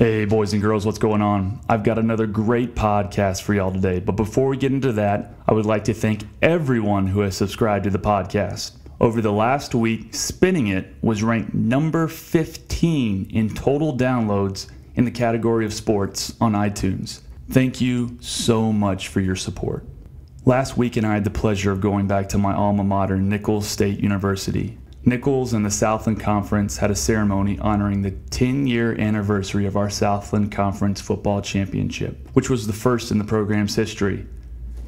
Hey, boys and girls, what's going on? I've got another great podcast for y'all today. But before we get into that, I would like to thank everyone who has subscribed to the podcast. Over the last week, Spinning It was ranked number 15 in total downloads in the category of sports on iTunes. Thank you so much for your support. Last weekend, I had the pleasure of going back to my alma mater, Nicholls State University. Nicholls and the Southland Conference had a ceremony honoring the 10-year anniversary of our Southland Conference football championship, which was the first in the program's history.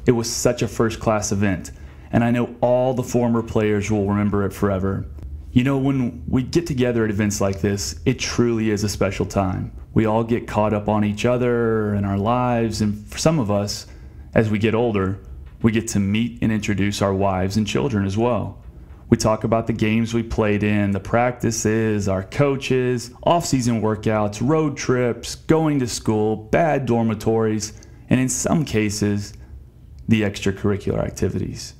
It was such a first-class event, and I know all the former players will remember it forever. You know, when we get together at events like this, it truly is a special time. We all get caught up on each other and our lives, and for some of us, as we get older, we get to meet and introduce our wives and children as well. We talk about the games we played in, the practices, our coaches, off-season workouts, road trips, going to school, bad dormitories, and in some cases, the extracurricular activities.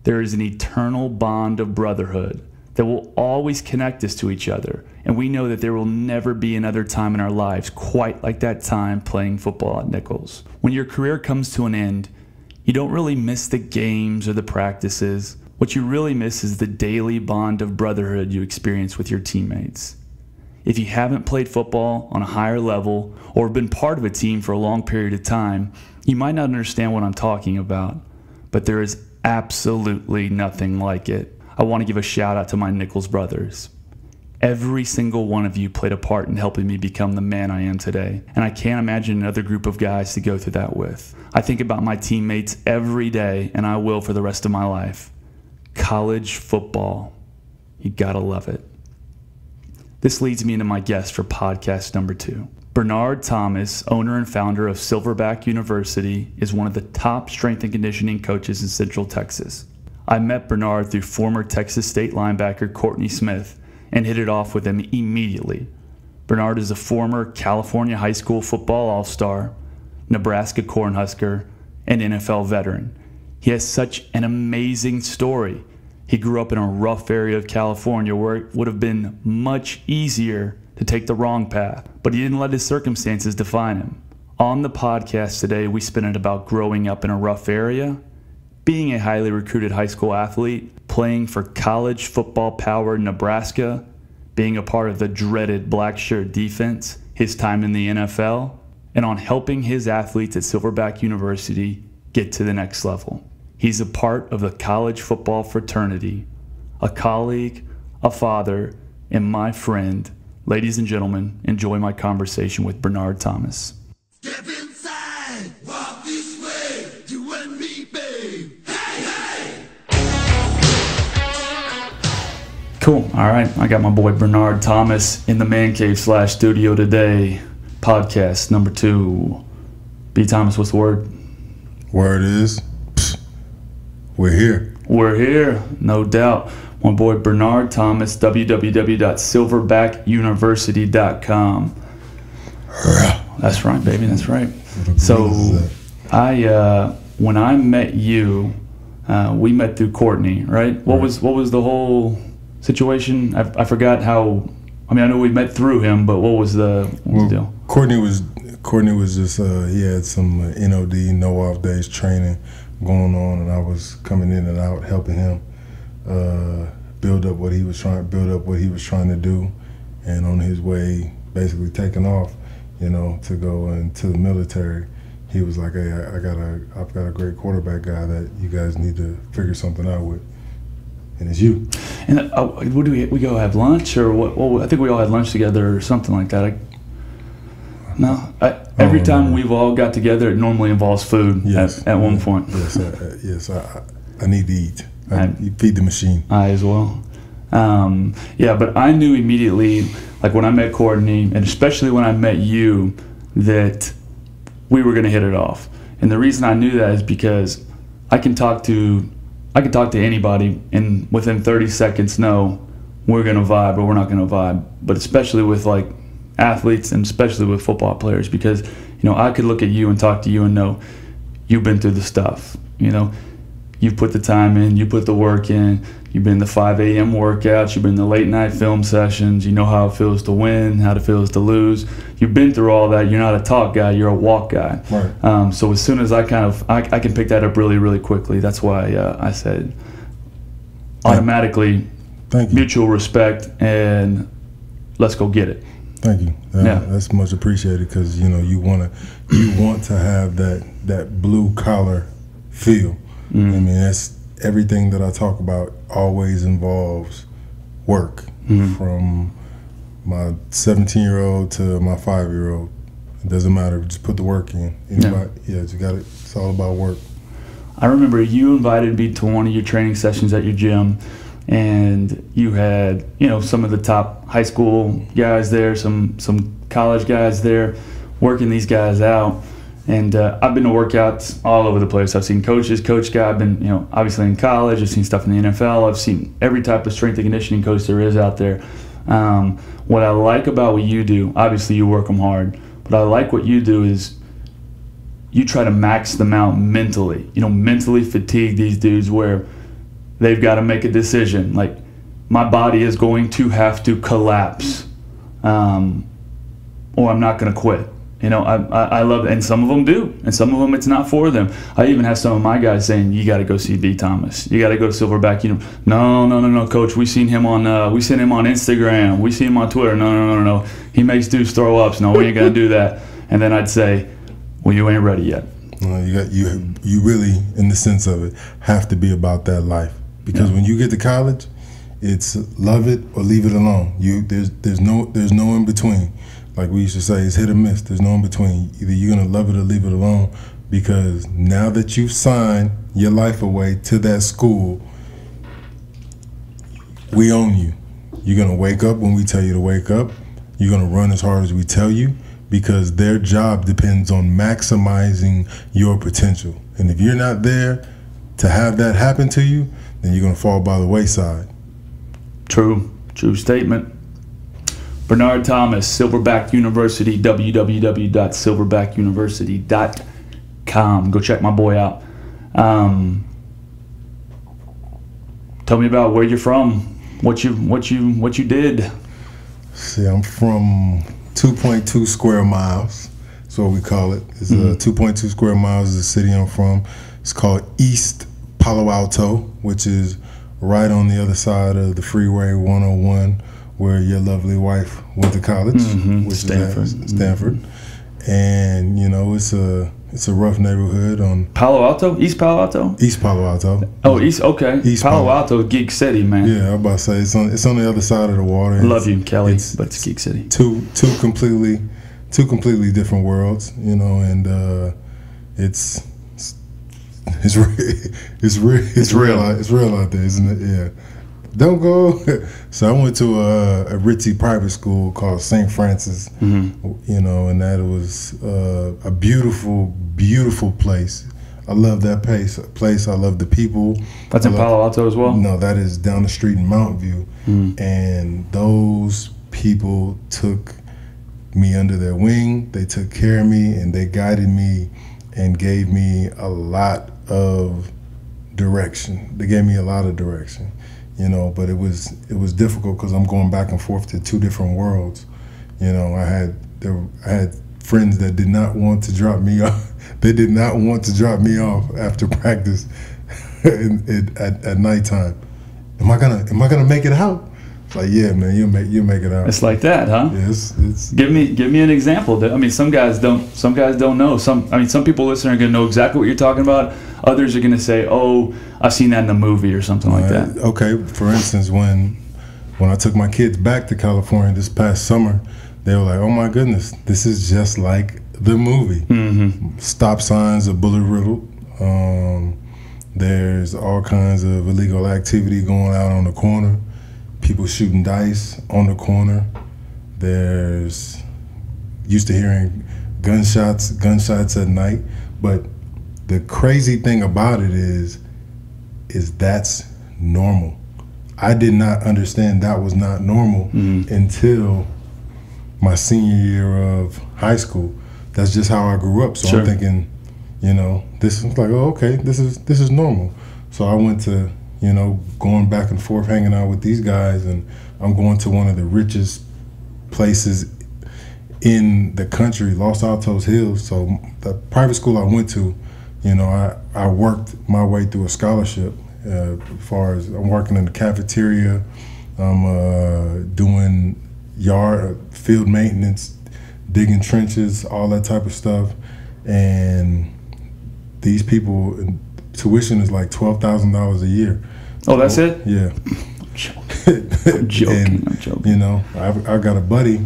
There is an eternal bond of brotherhood that will always connect us to each other, and we know that there will never be another time in our lives quite like that time playing football at Nicholls. When your career comes to an end, you don't really miss the games or the practices. What you really miss is the daily bond of brotherhood you experience with your teammates. If you haven't played football on a higher level or been part of a team for a long period of time, you might not understand what I'm talking about, but there is absolutely nothing like it. I want to give a shout out to my Nicholls brothers. Every single one of you played a part in helping me become the man I am today, and I can't imagine another group of guys to go through that with. I think about my teammates every day, and I will for the rest of my life. College football. You gotta love it. This leads me into my guest for podcast number 2. Benard Thomas, owner and founder of Silverback University, is one of the top strength and conditioning coaches in Central Texas. I met Benard through former Texas State linebacker Courtney Smith and hit it off with him immediately. Benard is a former California high school football all-star, Nebraska Cornhusker, and NFL veteran. He has such an amazing story. He grew up in a rough area of California where it would have been much easier to take the wrong path, but he didn't let his circumstances define him. On the podcast today, we spin it about growing up in a rough area, being a highly recruited high school athlete, playing for college football power Nebraska, being a part of the dreaded black shirt defense, his time in the NFL, and on helping his athletes at Silverback University get to the next level. He's a part of the college football fraternity, a colleague, a father, and my friend. Ladies and gentlemen, enjoy my conversation with Benard Thomas. Step inside, walk this way, you and me, babe. Hey, hey! Cool. All right. I got my boy Benard Thomas in the man cave / studio today. Podcast number 2. B. Thomas, what's the word? Word is, we're here. We're here, no doubt. My boy Benard Thomas, www.silverbackuniversity.com. That's right, baby, that's right. So, when I met you, we met through Courtney, right? What was the whole situation? I forgot how. I mean, I know we met through him, but what was the deal? Courtney was just he had some NOD, no off days training going on, and I was coming in and out helping him build up what he was trying to do, and on his way basically taking off, to go into the military, he was like, hey, I've got a great quarterback guy that you guys need to figure something out with, and it's you. And what do we go have lunch or what? I think we all had lunch together or something like that. Every time we've all got together, it normally involves food. Yes, at one point. Yes, I need to eat. You feed the machine. I as well. But I knew immediately, like when I met Courtney, and especially when I met you, that we were going to hit it off. And the reason I knew that is because I can talk to anybody, and within 30 seconds know we're going to vibe or we're not going to vibe. But especially with like athletes and especially with football players, because I could look at you and talk to you and know you've been through the stuff. you've put the time in, you put the work in, you've been the 5 a.m. workouts, you've been the late night film sessions, you know how it feels to win, how it feels to lose. You've been through all that. You're not a talk guy, you're a walk guy. Right. So as soon as I can pick that up really, really quickly. That's why I said automatically Thank you. Mutual respect and let's go get it. Thank you. That's much appreciated because, you know, you want to have that blue collar feel. I mean, that's everything that I talk about always involves work, from my 17-year-old to my 5-year-old. It doesn't matter. Just put the work in. Anybody, you got it. It's all about work. I remember you invited me to one of your training sessions at your gym, and you had, you know, some of the top high school guys there, some college guys there, working these guys out. And I've been to workouts all over the place. I've seen coaches, coach guy. I've been, you know, obviously in college. I've seen stuff in the NFL. I've seen every type of strength and conditioning coach there is out there. What I like about what you do, obviously you work them hard, but I like what you do is you try to max them out mentally. You know, mentally fatigue these dudes where they've got to make a decision. Like, my body is going to have to collapse, or I'm not going to quit. You know, I love it. And some of them do, and some of them it's not for them. I even have some of my guys saying, "You got to go see B. Thomas. You got to go to Silverback." You know, no, coach. We seen him on Instagram. We seen him on Twitter. No. He makes dudes throw ups. No, we ain't gonna do that. And then I'd say, "Well, you ain't ready yet." You really, in the sense of it, have to be about that life, because when you get to college, it's love it or leave it alone. There's no in between. Like we used to say, it's hit or miss. There's no in between. Either you're gonna love it or leave it alone, because now that you've signed your life away to that school, we own you. You're gonna wake up when we tell you to wake up. You're gonna run as hard as we tell you, because their job depends on maximizing your potential. And if you're not there to have that happen to you, then you're gonna fall by the wayside. True statement. Benard Thomas, Silverback University, www.silverbackuniversity.com. Go check my boy out. Tell me about where you're from, what you did. See, I'm from 2.2 square miles. That's what we call it. It's 2.2 square miles is the city I'm from. It's called East Palo Alto, which is right on the other side of the Freeway 101, where your lovely wife went to college, which Stanford. is Stanford. And, you know, it's a rough neighborhood on Palo Alto? East Palo Alto? East Palo Alto. Oh, East, okay. East Palo Alto, Geek City, man. Yeah, I was about to say, it's on the other side of the water. Love you, Kelly, but it's Geek City. Two completely different worlds, you know, and it's real out there, isn't it? Yeah. Don't go. So I went to a ritzy private school called St. Francis, you know, and that was a beautiful, beautiful place. I love that place. I love the people. That's in Palo Alto as well? No, that is down the street in Mountain View. And those people took me under their wing. They took care of me, and they guided me and gave me a lot of direction. They gave me a lot of direction. You know, but it was difficult because I'm going back and forth to two different worlds. You know, I had friends that did not want to drop me off. They did not want to drop me off after practice at nighttime. Am I gonna make it out? It's like, yeah, man, you'll make it out. It's like that, huh? Yes. Give me an example. I mean, some guys don't know. Some people listening are gonna know exactly what you're talking about. Others are gonna say, "Oh, I've seen that in a movie or something like that." Okay, for instance, when I took my kids back to California this past summer, they were like, "Oh my goodness, this is just like the movie." Stop signs are bullet riddled. There's all kinds of illegal activity going out on the corner. People shooting dice on the corner. There's used to hearing gunshots at night. But the crazy thing about it is that's normal. I did not understand that was not normal until my senior year of high school. That's just how I grew up. So I'm thinking, you know, this is like, oh, okay, this is normal. So I went to, you know, going back and forth, hanging out with these guys, and I'm going to one of the richest places in the country, Los Altos Hills. So the private school I went to, you know, I worked my way through a scholarship. As far as I'm working in the cafeteria, I'm doing field maintenance, digging trenches, all that type of stuff. And these people, tuition is like $12,000 a year. Oh, that's it? Yeah. I'm joking. I'm joking. You know, I got a buddy.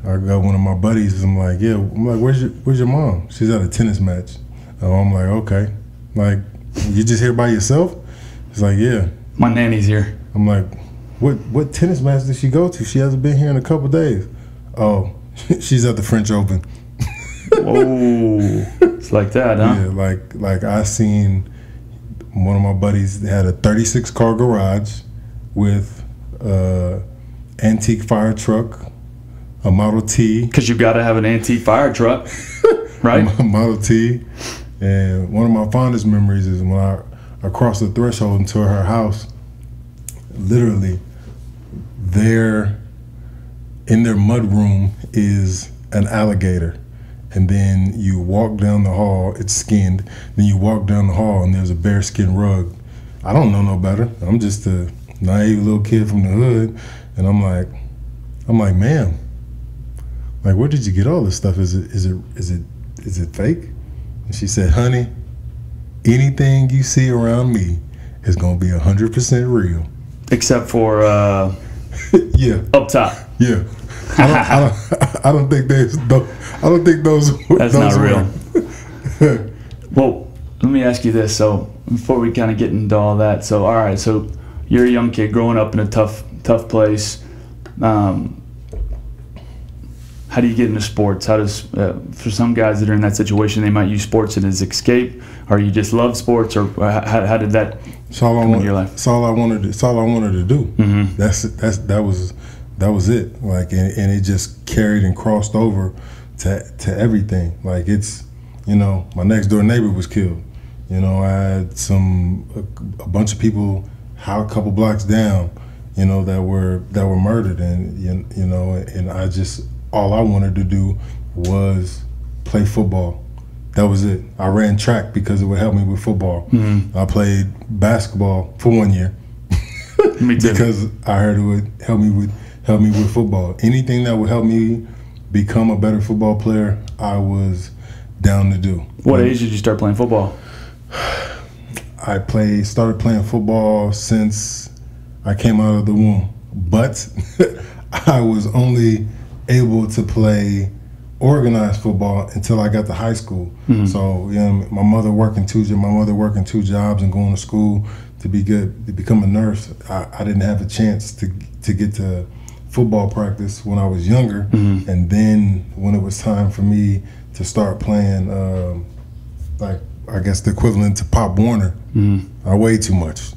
I got one of my buddies. I'm like, yeah. I'm like, where's your mom? She's at a tennis match. I'm like, okay. Like, you just here by yourself? He's like, yeah. My nanny's here. I'm like, what tennis match did she go to? She hasn't been here in a couple days. Oh, she's at the French Open. Whoa, it's like that, huh? Yeah, like I seen one of my buddies had a 36 car garage with antique fire truck, a Model T. Because you got to have an antique fire truck, right? A Model T. And one of my fondest memories is when I crossed the threshold into her house. Literally, in their mudroom is an alligator. And then you walk down the hall, it's skinned. Then you walk down the hall and there's a bearskin rug. I don't know no better. I'm just a naive little kid from the hood. And I'm like, ma'am, like, where did you get all this stuff? Is it fake? And she said, honey, anything you see around me is gonna be 100% real. Except for yeah, up top. Yeah. I don't think those. That's those not real. Well, let me ask you this. So before we kind of get into all that, so all right, so you're a young kid growing up in a tough place. How do you get into sports? How does for some guys that are in that situation, they might use sports as escape, or you just love sports, or how did that come into your life? It's all I wanted to do. Mm-hmm. That was it. Like, and it just carried and crossed over to everything. Like, it's, you know, my next door neighbor was killed. You know, I had a bunch of people a couple blocks down, you know, that were murdered, and you know, and all I wanted to do was play football. That was it. I ran track because it would help me with football. Mm-hmm. I played basketball for 1 year. Me too. Because I heard it would help me with football. Anything that would help me become a better football player, I was down to do. What age did you start playing football? I started playing football since I came out of the womb, but I was only able to play organized football until I got to high school. Mm-hmm. So, you know, my mother working two jobs and going to school to become a nurse. I didn't have a chance to get to football practice when I was younger. Mm-hmm. And then when it was time for me to start playing, like, I guess the equivalent to Pop Warner, I weighed too much.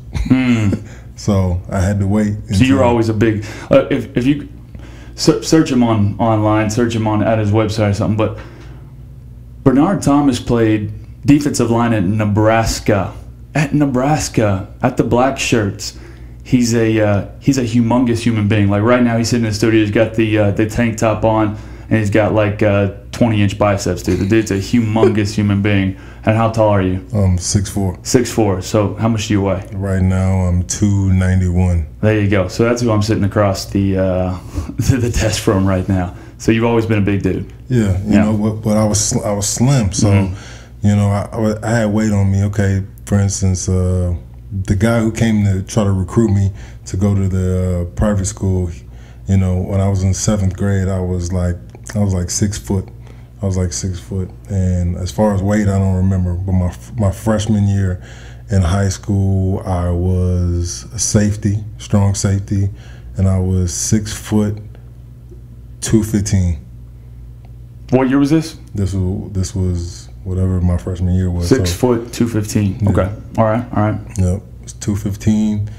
So I had to wait. So you were always a big, if you search him online, search him at his website or something, but Benard Thomas played defensive line at Nebraska. At the Black Shirts. He's a humongous human being. Like right now, he's sitting in the studio. He's got the tank top on, and he's got like 20-inch biceps. Dude, the dude's a humongous human being. And how tall are you? 6'4". 6'4". So how much do you weigh? Right now, I'm 291. There you go. So that's who I'm sitting across the desk from right now. So you've always been a big dude. Yeah, you know, but I was slim. So, you know, I had weight on me. Okay, for instance, the guy who came to try to recruit me to go to the private school, you know, when I was in 7th grade, I was like 6 foot. I was like 6 foot, and as far as weight, I don't remember. But my freshman year in high school, I was a safety, strong safety, and I was 6 foot, 215. What year was this? This was whatever my freshman year was. 6 foot, 215. Yeah. Okay, all right. Yep, it's 215.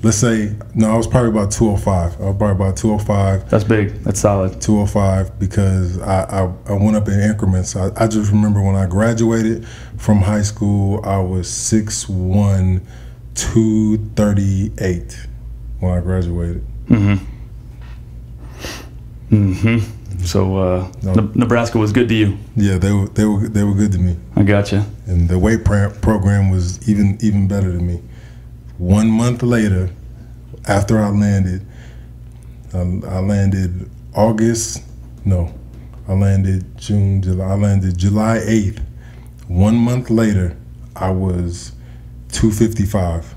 let's say, no, I was probably about 205. I was probably about 205. That's big. That's solid. 205 because I went up in increments. I just remember when I graduated from high school, I was 6'1", 238 when I graduated. So Nebraska was good to you. Yeah, they were good to me. I gotcha. And the weight program was even better to me. 1 month later, after I landed, I landed June, July. I landed July 8th. 1 month later, I was 255.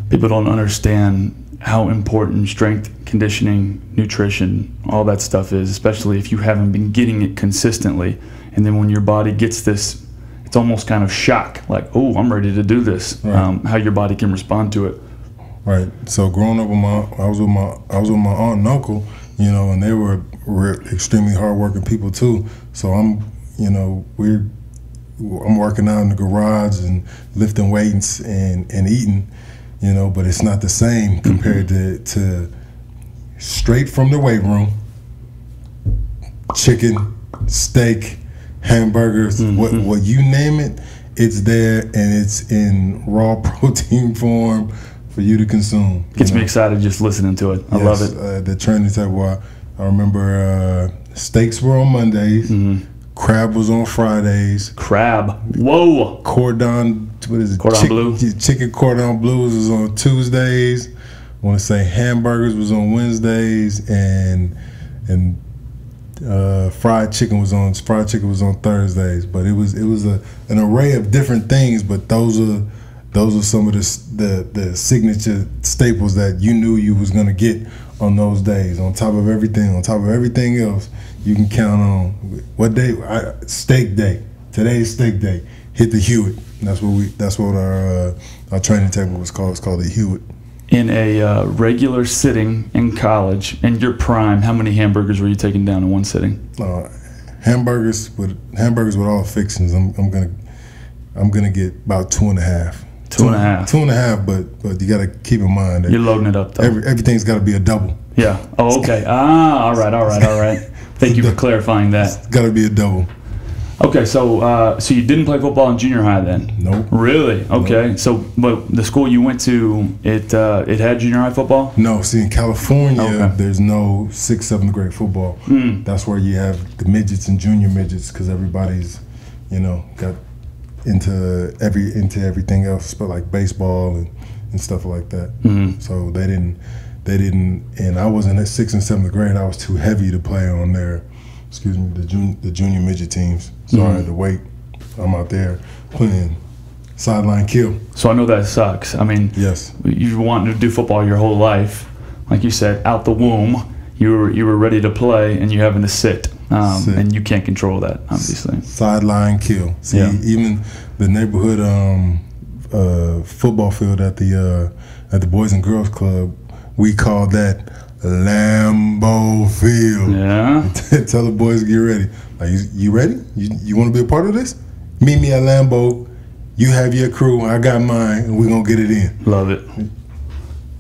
People don't understand how important strength, conditioning, nutrition, all that stuff is, especially if you haven't been getting it consistently. And then when your body gets this, it's almost kind of shock, like, oh, I'm ready to do this. Right. How your body can respond to it. Right. So growing up I was with my aunt and uncle, and they were extremely hardworking people too. So I'm working out in the garage and lifting weights and eating, but it's not the same compared to straight from the weight room, chicken, steak, hamburgers, what you name it, it's there and it's in raw protein form for you to consume. Gets me excited just listening to it. I love it. The training table, I remember steaks were on Mondays, crab was on Fridays. Crab. Whoa. Cordon bleu. Chicken cordon bleus was on Tuesdays. I want to say hamburgers was on Wednesdays, and fried chicken was on Thursdays. But it was an array of different things. But those are some of the signature staples that you knew you was gonna get on those days. On top of everything else, you can count on what day. Steak day. Today's steak day. Hit the Hewitt. That's what our training table was called. It's called the Hewitt. In a regular sitting in college, in your prime, how many hamburgers were you taking down in one sitting? Hamburgers with all fixings. I'm gonna get about 2.5. 2.5. 2.5, but you gotta keep in mind that you're loading it up though. Everything's got to be a double. Yeah. Oh, okay. All right. Thank you for clarifying that. It's got to be a double. Okay, so you didn't play football in junior high then? Nope. Really? Okay. Nope. So, but the school you went to, it had junior high football? No. See, in California, there's no 6th, 7th grade football. That's where you have the midgets and junior midgets because everybody's, got into everything else, but like baseball and stuff like that. So they didn't, and I wasn't at 6th and 7th grade. I was too heavy to play on their, the junior midget teams. So I had to wait. I'm out there playing sideline kill. So I know that sucks. I mean, yes, you wanted to do football your whole life, like you said, out the womb. You were ready to play, and you're having to sit. And you can't control that, obviously. Sideline kill. See, even the neighborhood football field at the Boys and Girls Club, we call that Lambeau Field. Yeah. Tell the boys to get ready. Like, you ready? You want to be a part of this? Meet me at Lambeau. You have your crew. I got mine, and we're gonna get it in. Love it.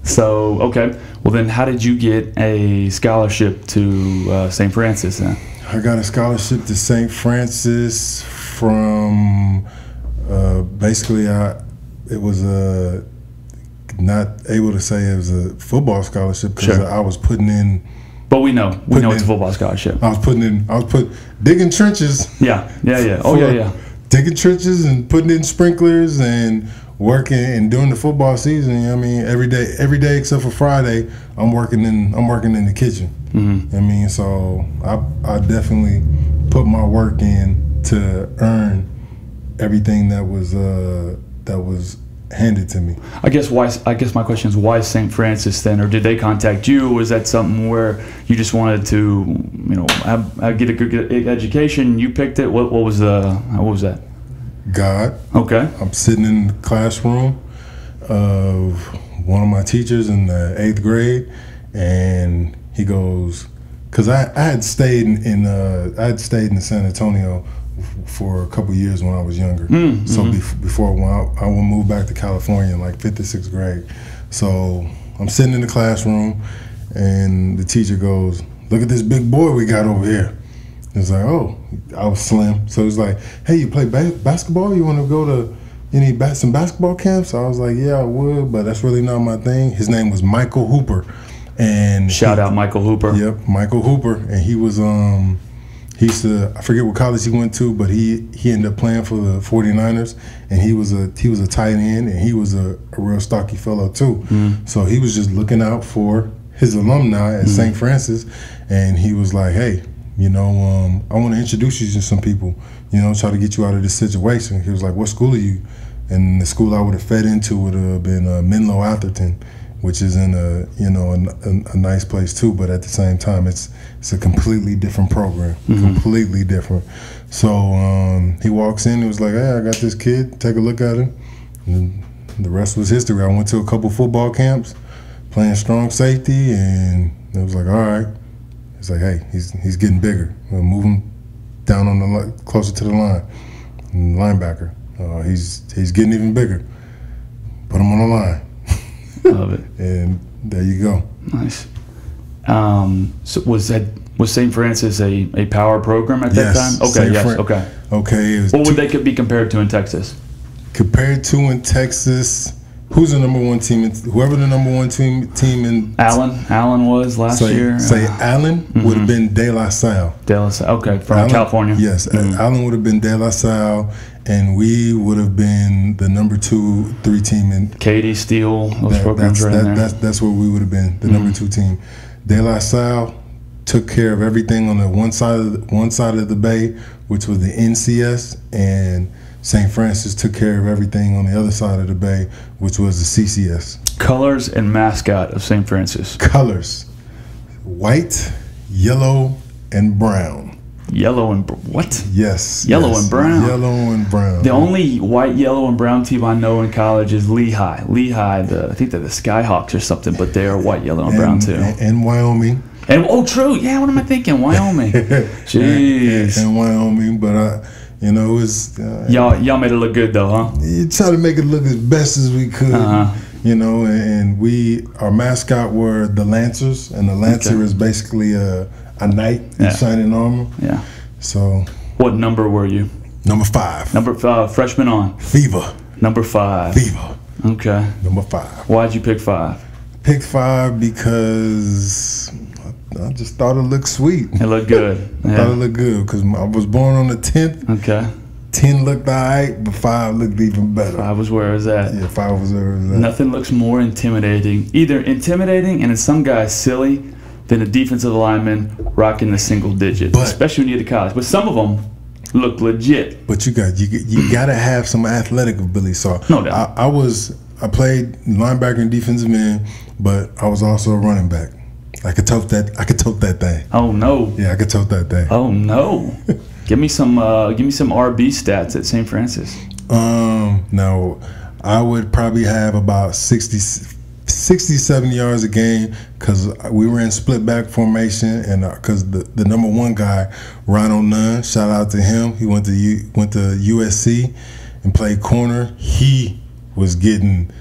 So, okay. Well, then how did you get a scholarship to St. Francis then? I got a scholarship to St. Francis from basically it was not able to say it was a football scholarship because I was putting in. But we know it's a football scholarship. I was digging trenches. Yeah. Digging trenches and putting in sprinklers and working, and during the football season, I mean, every day except for Friday, I'm working in the kitchen. I mean, so I definitely put my work in to earn everything that was handed to me. I guess my question is, why St. Francis then, or did they contact you? Or was that something where you just wanted to, get a good education? You picked it. What was that? God. Okay. I'm sitting in the classroom of one of my teachers in the 8th grade, and he goes, because I had stayed in San Antonio for a couple years when I was younger. So before when I would move back to California in like 5th or 6th grade. So I'm sitting in the classroom, and the teacher goes, "Look at this big boy we got over here." It's like, oh, I was slim. So it's like, "Hey, you play basketball? You want to go to some basketball camps?" I was like, "Yeah, I would, but that's really not my thing." His name was Michael Hooper. And Shout out Michael Hooper. Yep, Michael Hooper. And he was, he used to, I forget what college he went to, but he ended up playing for the 49ers, and he was a tight end, and he was a real stocky fellow too. So he was just looking out for his alumni at St. Francis, and he was like, "Hey, I want to introduce you to some people, try to get you out of this situation." He was like, "What school are you?" And the school I would have fed into would have been Menlo Atherton, which is in a nice place too, but at the same time, it's a completely different program, completely different. So he walks in, he was like, "Hey, I got this kid, take a look at him." And the rest was history. I went to a couple football camps, playing strong safety, and it was like, all right. It's like, hey, he's getting bigger. We'll move him down on the closer to the line, linebacker. He's getting even bigger. Put him on the line. Love it. And there you go. Nice. So was St. Francis a power program at that time? Okay. Yes. Okay. Okay. What would they could be compared to in Texas? Compared to in Texas, who's the number one team? Whoever the number one team in Allen was last year. Allen would have been De La Salle. De La Salle. Okay, from Allen, California. Yes, Allen would have been De La Salle, and we would have been the number 2-3 team in Katy, Steele, those programs right in there. That's where we would have been, the number 2 team. De La Salle took care of everything on the one side of the bay, which was the NCS, and St. Francis took care of everything on the other side of the bay, which was the CCS. Colors and mascot of St. Francis. Colors: white, yellow, and brown. Yellow and what? Yes. Yellow and brown. Yellow and brown. The only white, yellow, and brown team I know in college is Lehigh. Lehigh, I think they're the Skyhawks or something, but they are white, yellow, and brown too. And Wyoming. And true. Yeah, what am I thinking? Wyoming. Jeez. And Wyoming, but it was y'all made it look good though, huh? You try to make it look as best as we could. And our mascot were the Lancers, and the Lancer is basically a knight in shining armor. Yeah. So what number were you? Number 5. Number 5, freshman on. Fever. Number 5. Fever. Okay. Number 5. Why'd you pick 5? Picked 5 because I just thought it looked sweet. It looked good. I thought it looked good because I was born on the 10th. Okay. 10 looked all right, but 5 looked even better. 5 was where it was at. Yeah, 5 was where it was at. Nothing looks more intimidating. Either intimidating and in some guys silly than a defensive lineman rocking the single digit, especially when you get to college. But some of them look legit. But you got to have some athletic ability. So no doubt. I played linebacker and defensive end, but I was also a running back. I could tote that thing. Oh no. Yeah, I could tote that thing. Oh no. Give me some RB stats at St. Francis. No, I would probably have about 60, 70 yards a game because we were in split back formation, and because the number 1 guy, Ronald Nunn, shout out to him. He went to USC and played corner. He was getting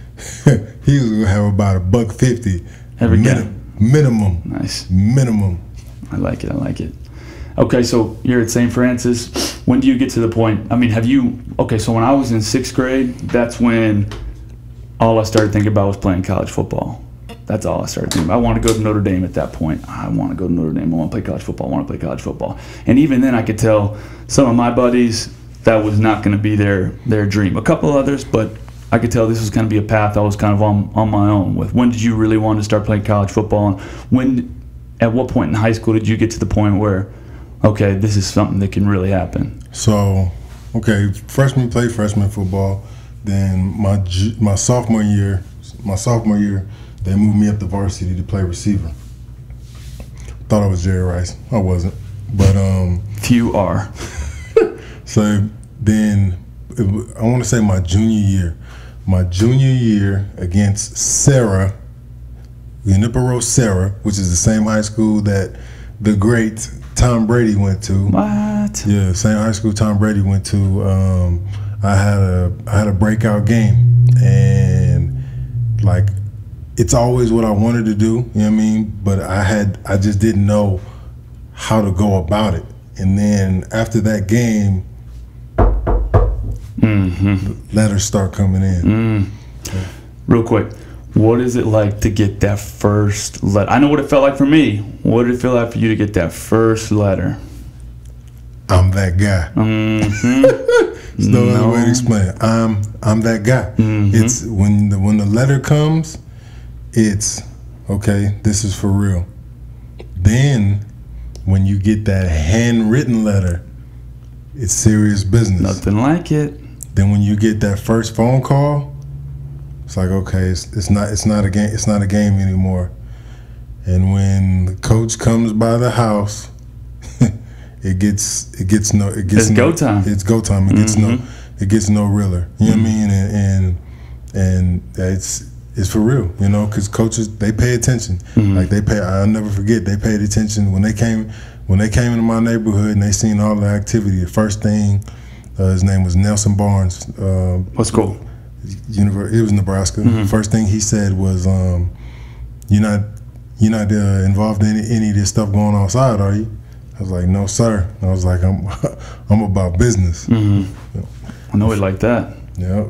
he was gonna have about $150 every game. Minimum. Nice. Minimum. I like it. Okay, so you're at St. Francis. When do you get to the point? I mean, so when I was in 6th grade, that's when all I started thinking about was playing college football. That's all I started thinking about. I want to go to Notre Dame at that point. I want to go to Notre Dame. I want to play college football. I want to play college football. And even then, I could tell some of my buddies that was not going to be their dream. A couple others, but I could tell this was going to be a path I was kind of on my own with. When did you really want to start playing college football? And at what point in high school did you get to the point where, okay, this is something that can really happen? So, okay, played freshman football. Then my sophomore year, they moved me up to varsity to play receiver. Thought I was Jerry Rice. I wasn't, but few are. So then, I want to say my junior year against Sarah, Junipero Sarah, which is the same high school that the great Tom Brady went to. What? Yeah, same high school Tom Brady went to. I had a breakout game, and like it's always what I wanted to do, you know what I mean? But I just didn't know how to go about it. And then after that game, letters start coming in. Real quick, what is it like to get that first letter? I know what it felt like for me. What did it feel like for you to get that first letter? I'm that guy. There's no other way to explain it. I'm that guy. It's when the letter comes, it's okay, this is for real. Then when you get that handwritten letter, it's serious business. Nothing like it. Then when you get that first phone call, it's like, okay, it's not a game. It's not a game anymore. And when the coach comes by the house, it's go time. It's go time. It gets no realer. You know what I mean? And it's for real. You know, because coaches, they pay attention. Like I'll never forget. They paid attention when they came into my neighborhood and they seen all the activity. The first thing, his name was Nelson Barnes. What's cool? It was Nebraska. First thing he said was, "You're not involved in any of this stuff going on outside, are you?" I was like, "No, sir." I was like, "I'm about business." I know it like that. Yeah.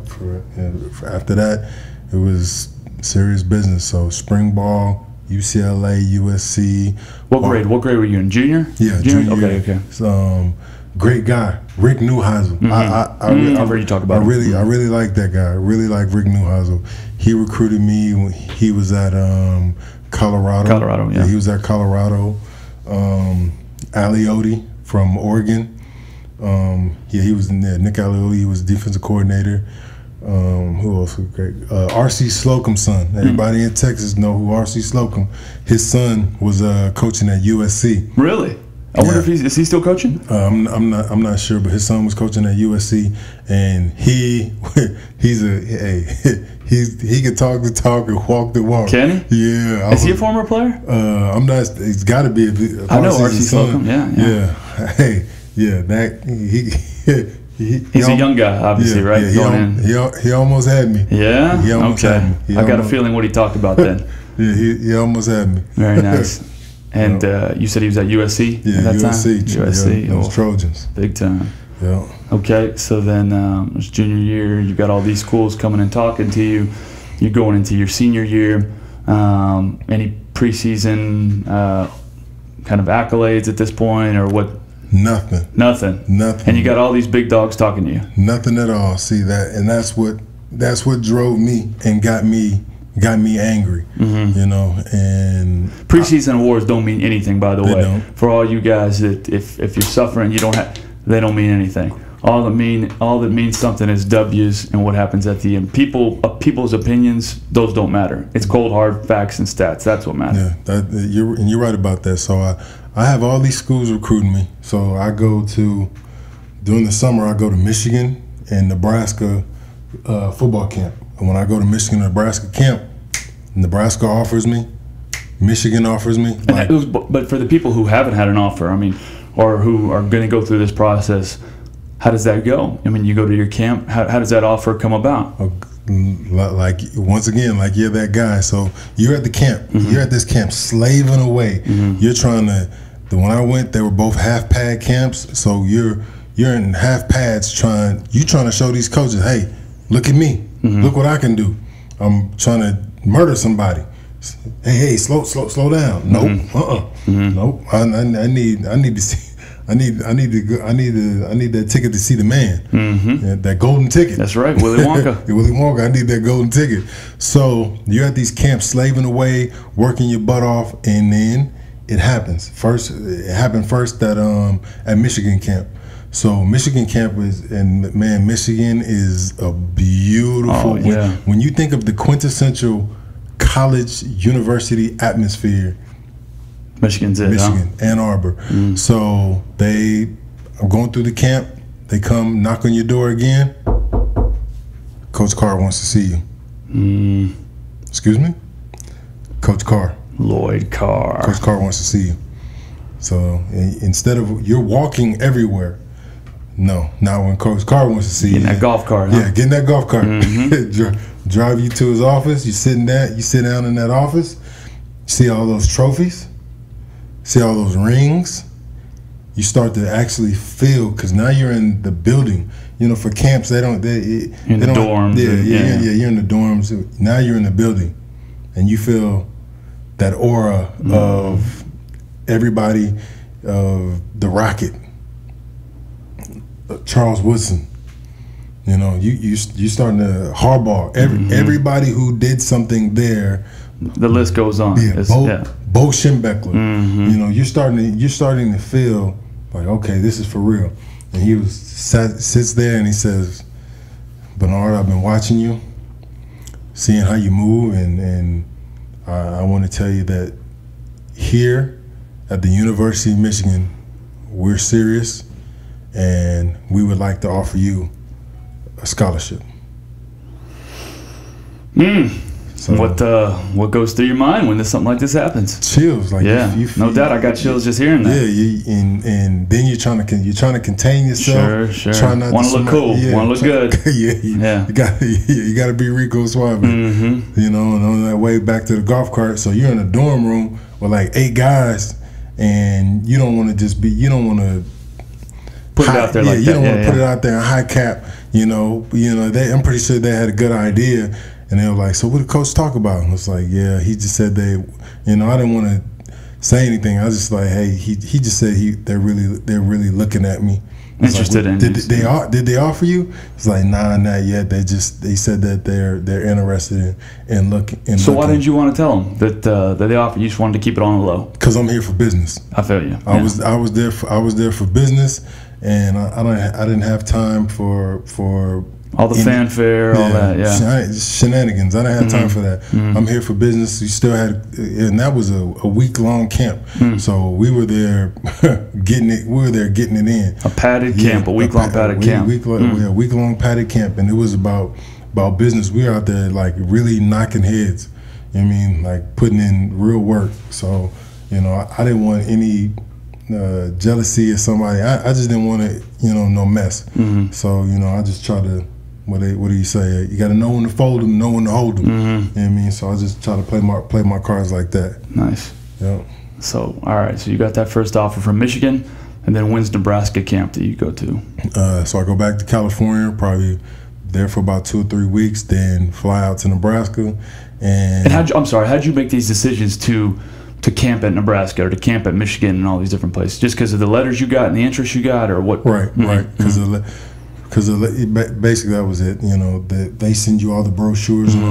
After that, it was serious business. So spring ball, UCLA, USC. What grade? What grade were you in? Junior? Yeah, junior. Okay. So, great guy, Rick Neuheisel. I've heard you talk about him. I really like that guy. I really like Rick Neuheisel. He recruited me when he was at Colorado. Colorado, yeah. He was at Colorado. Aliotti from Oregon. He was in there. Nick Aliotti, he was defensive coordinator. Who else was great? R.C. Slocum's son. Everybody in Texas know who R.C. Slocum. His son was coaching at USC. Really? I wonder if is he still coaching? I'm not sure, but his son was coaching at USC, and he can talk the talk and walk the walk. Can he? Yeah. Is he a former player? I'm not. He's got to be. I know R.C. Slocum. Yeah. Hey, yeah. That he's a young guy, obviously, right? He almost had me. Yeah. He almost had me. I got a feeling what he talked about then. Yeah, he almost had me. Very nice. And you said he was at USC at that USC, time? USC. Those Trojans. Big time. Yeah. Okay, so then it's junior year. You've got all these schools coming and talking to you. You're going into your senior year. Any preseason kind of accolades at this point or what? Nothing. And you got all these big dogs talking to you. Nothing at all. See that, and that's what drove me and got me angry. You know, and preseason awards don't mean anything, by the way. Don't. For all you guys that if you're suffering, they don't mean anything. All that means something is W's and what happens at the end. People's opinions, those don't matter. It's cold hard facts and stats. That's what matters. Yeah, you're right about that. So I have all these schools recruiting me. So I go during the summer, I go to Michigan and Nebraska football camp. And when I go to Michigan and Nebraska camp, Nebraska offers me, Michigan offers me. But for the people who haven't had an offer, I mean, or who are going to go through this process, how does that go? I mean, you go to your camp. How does that offer come about? Like once again, like you're that guy. So you're at the camp. You're at this camp slaving away. You're trying to. When I went, they were both half pad camps. So you're in half pads trying to show these coaches, hey, look at me. Look what I can do. I'm trying to murder somebody. Hey, slow down. Nope. Nope. I need to see. I need that ticket to see the man. Yeah, that golden ticket. That's right, Willy Wonka. Willy Wonka. I need that golden ticket. So you're at these camps slaving away, working your butt off, and then it happens. It happened first at Michigan camp. So Michigan camp Michigan is a beautiful. When you think of the quintessential college university atmosphere, Michigan's it, Michigan, Ann Arbor. So I'm going through the camp. They come knock on your door again. Coach Carr wants to see you. Excuse me? Coach Carr. Lloyd Carr. Coach Carr wants to see you. So instead of you're walking everywhere, no, not when Coach Carr wants to see you. Getting that golf cart, huh? Yeah, getting that golf cart. drive you to his office. You sit down in that office. See all those trophies. See all those rings. You start to actually feel, because now you're in the building. You know, for camps, in the dorms. You're in the dorms. Now you're in the building, and you feel that aura of everybody, of the Rocket, Charles Woodson. You know, you starting to Harbaugh. Everybody who did something there. The list goes on. Bo Schembechler. You know, you're starting to feel like, okay, this is for real. And he sits there and he says, Benard, I've been watching you, seeing how you move, and I want to tell you that here at the University of Michigan, we're serious, and we would like to offer you a scholarship. So, what goes through your mind when something like this happens? Chills, like you feel, no doubt. I got chills just hearing that. Yeah, and then you're trying to contain yourself. Sure. Try not want to look cool. Want to look good. You got to be Rico Suave. You know, and on that way back to the golf cart, so you're in a dorm room with like 8 guys, and you don't want to put it out there like that. You don't want to put it out there in high cap. You know. I'm pretty sure they had a good idea. And they were like, so what did coach talk about? And I was like, yeah, he just said I didn't want to say anything. I was just like, hey, he just said they're really looking at me. Interested in did they offer you? It's like, nah, not yet. They said that they're interested in looking. So why didn't you want to tell them that they offered? You just wanted to keep it on the low. Because I'm here for business. I feel you. I was there for business, and I didn't have time for all the fanfare, all that, shenanigans. I didn't have time for that. I'm here for business. You still had, and that was a week-long camp. So we were there getting it. We were there getting it in. A padded camp, a week-long padded camp. A week-long padded camp, and it was about business. We were out there like really knocking heads. You know what I mean, like putting in real work. So I didn't want any jealousy of somebody. I just didn't want to, no mess. So I just try to. What do you say? You got to know when to fold them, know when to hold them. You know what I mean? So I just try to play my cards like that. Nice. Yeah. So all right. So you got that first offer from Michigan, and then when's Nebraska camp that you go to? So I go back to California, probably there for about 2 or 3 weeks, then fly out to Nebraska. And how'd you make these decisions to camp at Nebraska or to camp at Michigan and all these different places? Just because of the letters you got and the interest you got, or what? Right. Because basically that was it. That they send you all the brochures and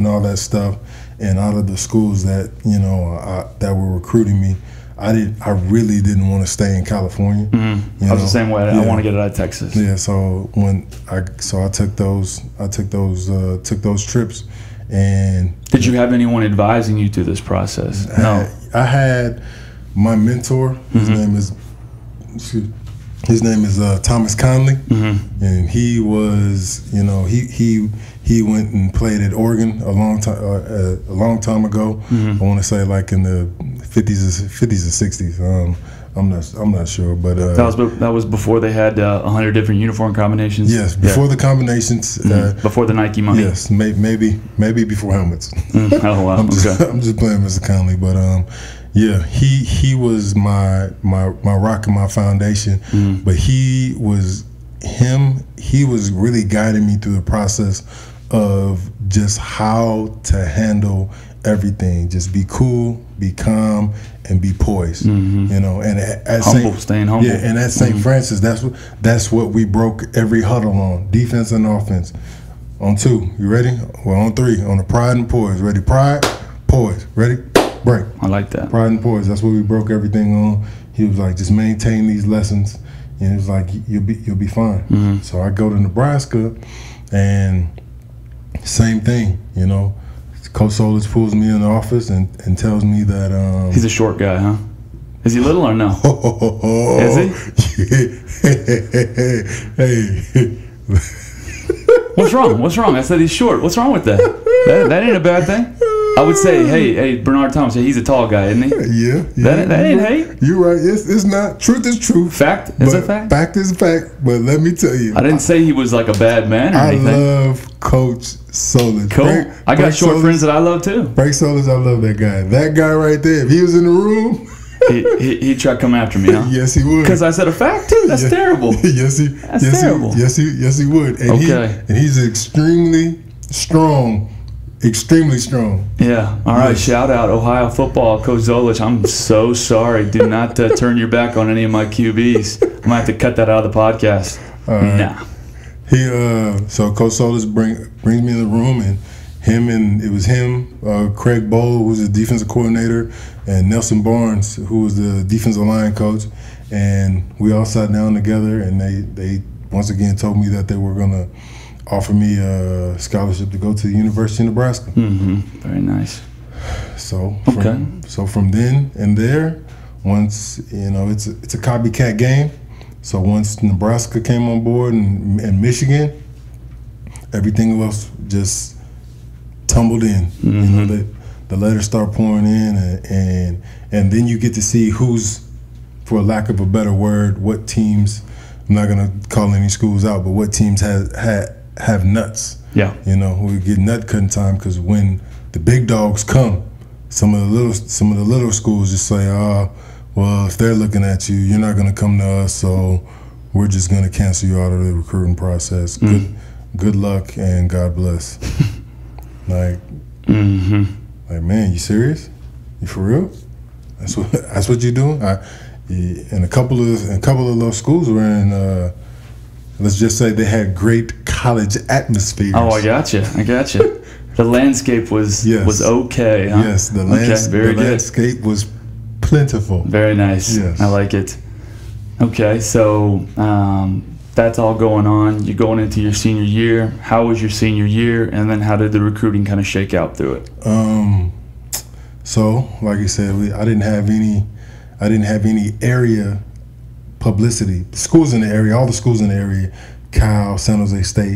all that stuff, and out of the schools that that were recruiting me, I really didn't want to stay in California. I was the same way. I want to get out of Texas. Yeah. So I took those trips. And did you have anyone advising you through this process? No. I had my mentor. His name is Thomas Conley, and he was, he went and played at Oregon a long time ago. I want to say like in the 50s or 60s. I'm not sure, but that was before they had 100 different uniform combinations. Yes, before the combinations. Before the Nike money. Yes, maybe before helmets. Oh wow! I'm just playing Mr. Conley, but yeah, he was my rock and my foundation. But he was really guiding me through the process of just how to handle everything. Just be cool, be calm, and be poised. And at staying humble. Yeah, and at St. Francis, that's what we broke every huddle on, defense and offense. On 2, you ready? Well, on 3, on the pride and poise. Ready? Pride, poise. Ready? Break. I like that. Pride and poise. That's what we broke everything on. He was like, just maintain these lessons, and it was like, you'll be fine. So I go to Nebraska, and same thing. Coach Solis pulls me in the office and tells me that he's a short guy, huh? Is he little or no? Is he? Hey. What's wrong? I said he's short. What's wrong with that? That ain't a bad thing. I would say, hey, Benard Thomas, he's a tall guy, isn't he? Yeah. That ain't hate. You're right. It's not. Truth is truth. Fact is a fact. Fact is a fact. But let me tell you, I didn't say he was like a bad man or anything. I love Coach Solis. Cool. I got short friends that I love too. Frank Solis, I love that guy. That guy right there. If he was in the room, he'd try to come after me, huh? Yes, he would. Because I said a fact too. That's terrible. That's terrible. Yes, he would. And he's extremely strong. Extremely strong. Yeah. All right. Shout out Ohio football, Coach Zolich. I'm so sorry. Do not turn your back on any of my QBs. I'm gonna have to cut that out of the podcast. Nah. So Coach Solis brings me in the room, and it was him, Craig Bowl, who was the defensive coordinator, and Nelson Barnes, who was the defensive line coach, and we all sat down together, and they once again told me that they were gonna offer me a scholarship to go to the University of Nebraska. Very nice. So from then and there, once it's a copycat game. So once Nebraska came on board and Michigan, everything else just tumbled in. The letters start pouring in, and then you get to see who's, for lack of a better word, what teams. I'm not gonna call any schools out, but what teams have nuts. Yeah. We get nut cutting time, because when the big dogs come, some of the little schools just say, well, if they're looking at you, you're not going to come to us, so we're just going to cancel you out of the recruiting process. Good luck and God bless. Like, man, you serious? You for real? That's what you're doing? And a couple of those schools were in. Let's just say they had great college atmospheres. Oh, I got you. The landscape was okay, huh? Yes, the landscape was plentiful. Very nice. Yes. I like it. Okay, so that's all going on. You're going into your senior year. How was your senior year, and then how did the recruiting kind of shake out through it? So, like you said, I didn't have any area publicity. Schools in the area, all the schools in the area, Cal, San Jose State,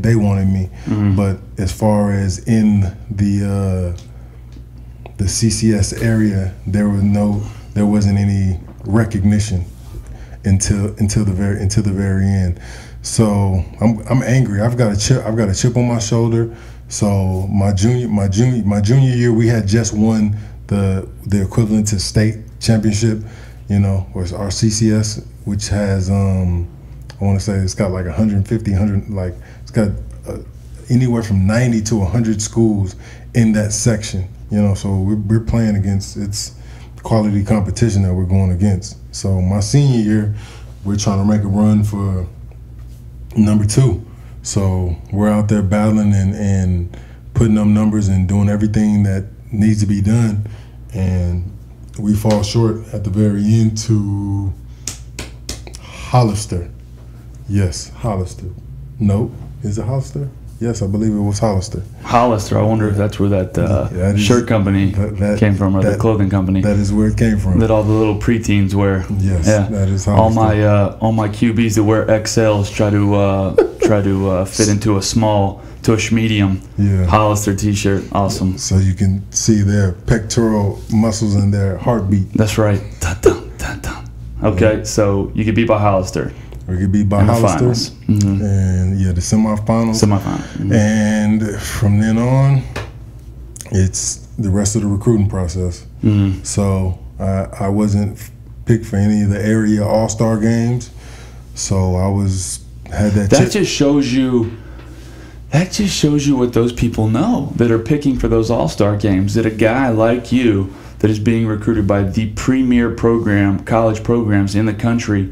they wanted me. But as far as in the CCS area, there wasn't any recognition until the very end. So I'm angry. I've got a chip on my shoulder. So my junior year, we had just won the equivalent to state championship. Was our CCS, which has I want to say it's got like 150, it's got anywhere from 90 to 100 schools in that section. So we're playing against, it's quality competition that we're going against. So my senior year, we're trying to make a run for number 2. So we're out there battling and putting up numbers and doing everything that needs to be done, and we fall short at the very end to Hollister. Yes, Hollister. Nope. Is it Hollister? Yes, I believe it was Hollister. Hollister. I wonder if that's where that shirt company came from, or the clothing company. That is where it came from. That all the little preteens wear. Yes, yeah. That is Hollister. All my QBs that wear XLs try to fit into a medium. Yeah. Hollister T-shirt. Awesome. So you can see their pectoral muscles and their heartbeat. That's right. Dun, dun, dun, dun. Okay, so you get beat by Hollister. We get beat by Hollister. And the semifinals. And from then on, it's the rest of the recruiting process. So I wasn't picked for any of the area all-star games. So I had that. That just shows you what those people know that are picking for those all-star games. That a guy like you that is being recruited by the premier college programs in the country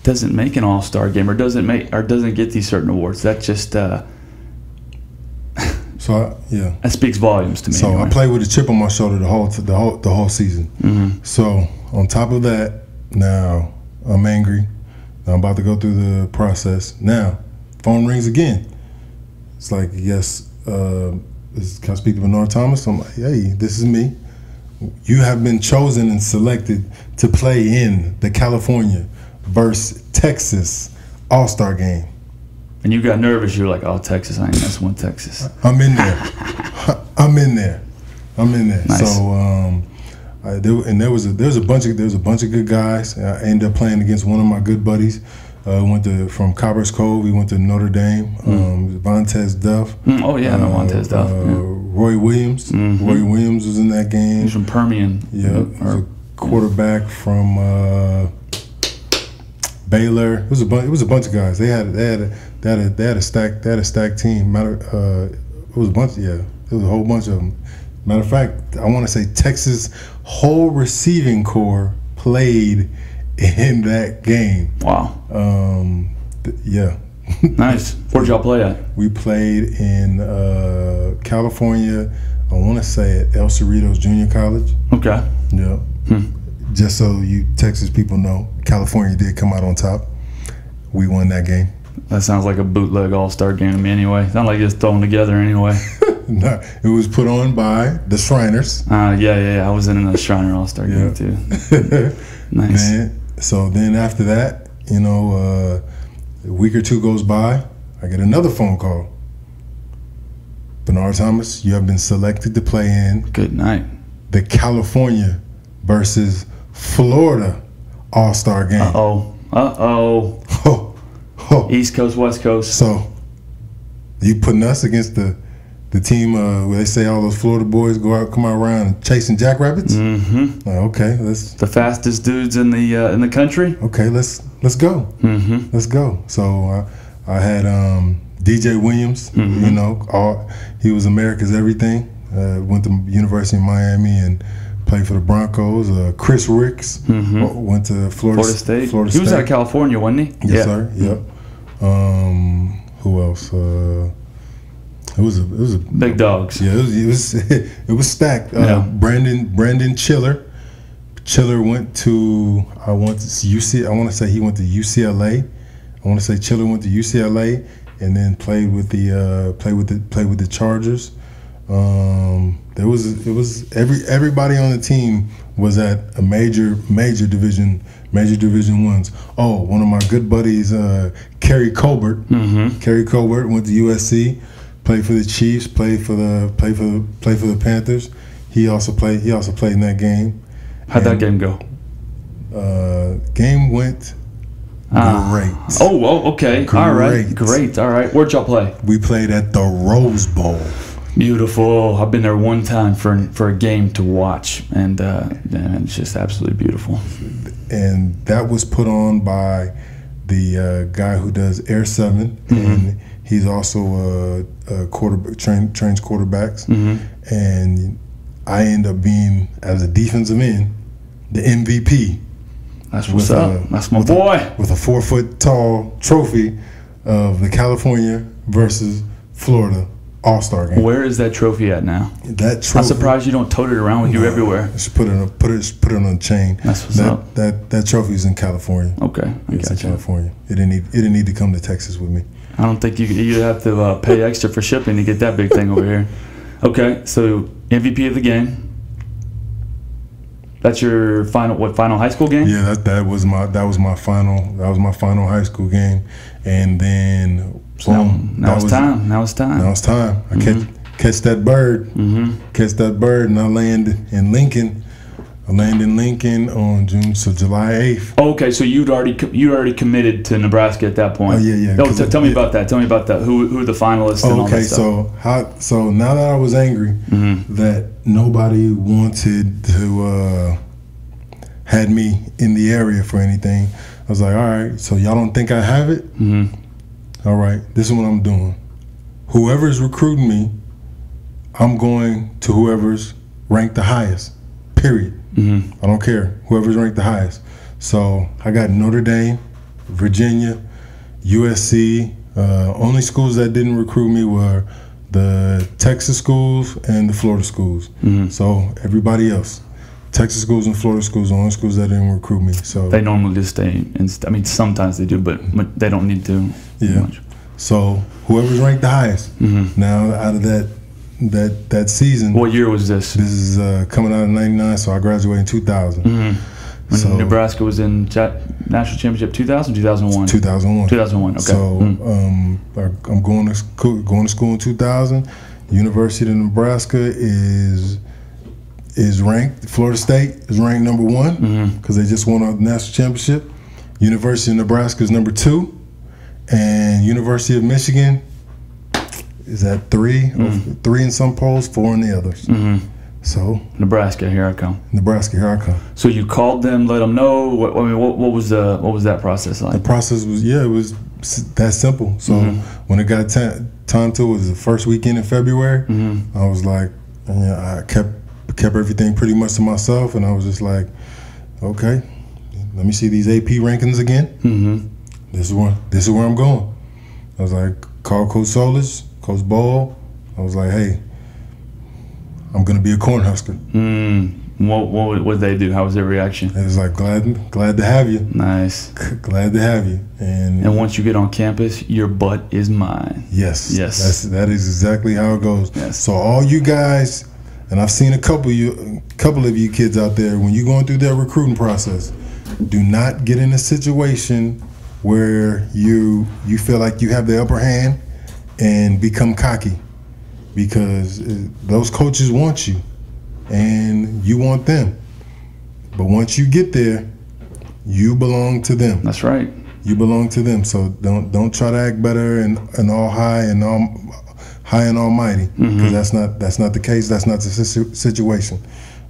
doesn't make an all-star game or doesn't get these certain awards. That just that speaks volumes to me. So anyway. I played with a chip on my shoulder the whole season. So on top of that, now I'm angry. I'm about to go through the process. Now, phone rings again. It's like, yes, can I speak to Benard Thomas? I'm like, hey, this is me. You have been chosen and selected to play in the California versus Texas All-Star game. And you got nervous. You were like, oh, Texas, I ain't messing with Texas. I'm in there. I'm in there. Nice. So there was a bunch of good guys. I ended up playing against one of my good buddies. From Copper's Cove. We went to Notre Dame. Vontez Duff. Oh yeah, I know Vontez Duff. Roy Williams. Roy Williams was in that game. He's from Permian. Yeah, he was a quarterback from Baylor. It was a bunch of guys. They had a stacked team. It was a whole bunch of them. Matter of fact, I want to say Texas' whole receiving corps played in that game. Wow. Yeah. Nice. Where'd y'all play at? We played in California. I want to say at El Cerritos Junior College. Okay. Yeah. Just so you Texas people know, California did come out on top. We won that game. That sounds like a bootleg all-star game to me anyway. Sounds like it's thrown together anyway. No, it was put on by the Shriners. Yeah. I was in a Shriner all-star game too. Nice. Then after that, a week or two goes by, I get another phone call. Benard Thomas, you have been selected to play in Good night. the California versus Florida All-Star game. East Coast, West Coast. So you putting us against the team where they say all those Florida boys come out around chasing jackrabbits? Mm-hmm. Okay, let's. The fastest dudes in the country. Okay, let's go. Mm-hmm. Let's go. So I had DJ Williams. He was America's everything. Went to University of Miami and played for the Broncos. Chris Ricks went to Florida State. He was out of California, wasn't he? Yes, sir. Yep. Who else? It was a big dogs. Yeah, it was stacked. Brandon Chiller. Chiller went to I want to say he went to UCLA. I want to say Chiller went to UCLA and then played with the Chargers. Everybody on the team was at a major division ones. Oh, one of my good buddies, Kerry Colbert. Kerry Colbert went to USC. Played for the Chiefs. Played for the Panthers. He also played in that game. How'd that game go? Game went great. Okay. Great. All right. Where'd y'all play? We played at the Rose Bowl. Beautiful. I've been there one time for a game to watch, and it's just absolutely beautiful. And that was put on by the guy who does Air 7, and he's also a quarterback, trains quarterbacks. And I end up being, as a defensive end, the MVP. That's what's up. That's my boy. With a 4-foot-tall trophy of the California versus Florida All-Star game. Where is that trophy at now? That trophy. I'm surprised you don't tote it around with you everywhere. Just put it on a chain. That's what's up. That trophy's in California. Okay, it's in California. It didn't need to come to Texas with me. I don't think you have to pay extra for shipping to get that big thing over here. Okay, so MVP of the game. That's your final high school game? Yeah, that was my final high school game, and then now it's time. Now it's time. I catch that bird, and I land in Lincoln. On July 8th. Oh, okay, so you already committed to Nebraska at that point. Oh yeah. Oh, tell me about that. Tell me about that. Who the finalists and all that stuff. So now that I was angry that nobody wanted to had me in the area for anything, I was like, all right, so y'all don't think I have it? All right, this is what I'm doing. Whoever's recruiting me, I'm going to whoever's ranked the highest. Period. I don't care. Whoever's ranked the highest. So I got Notre Dame, Virginia, USC. Only schools that didn't recruit me were the Texas schools and the Florida schools. So everybody else, Texas schools and Florida schools, are the only schools that didn't recruit me. So they normally just stay. I mean, sometimes they do, but they don't need to. Much. So whoever's ranked the highest. Now out of that season. What year was this? This is coming out of '99, so I graduated in 2000. When Nebraska was in national championship, 2000, 2001. 2001. 2001. Okay. So I'm going to school in 2000. University of Nebraska is is ranked. Florida State is ranked number 1 because they just won a national championship. University of Nebraska is number 2, and University of Michigan is at 3. 3 in some polls, 4 in the others. So Nebraska, here I come. Nebraska, here I come. So you called them, let them know. What was that process like? The process was it was that simple. So when it got time to, it was the first weekend in February. I was like, I kept everything pretty much to myself, and I was just like, okay, let me see these AP rankings again. This is where I'm going. I was like, call Coach Solis, Coach Ball. I was like, hey, I'm gonna be a Cornhusker. What would they do? How was their reaction? It was like, glad to have you. Nice. Glad to have you. And once you get on campus, your butt is mine. Yes. That is exactly how it goes. Yes. So all you guys, and I've seen a couple of you kids out there, when you're going through that recruiting process, do not get in a situation where you feel like you have the upper hand and become cocky, because those coaches want you and you want them. But once you get there, you belong to them. That's right. You belong to them. So don't try to act better and all high and almighty, because that's not the case. That's not the situation.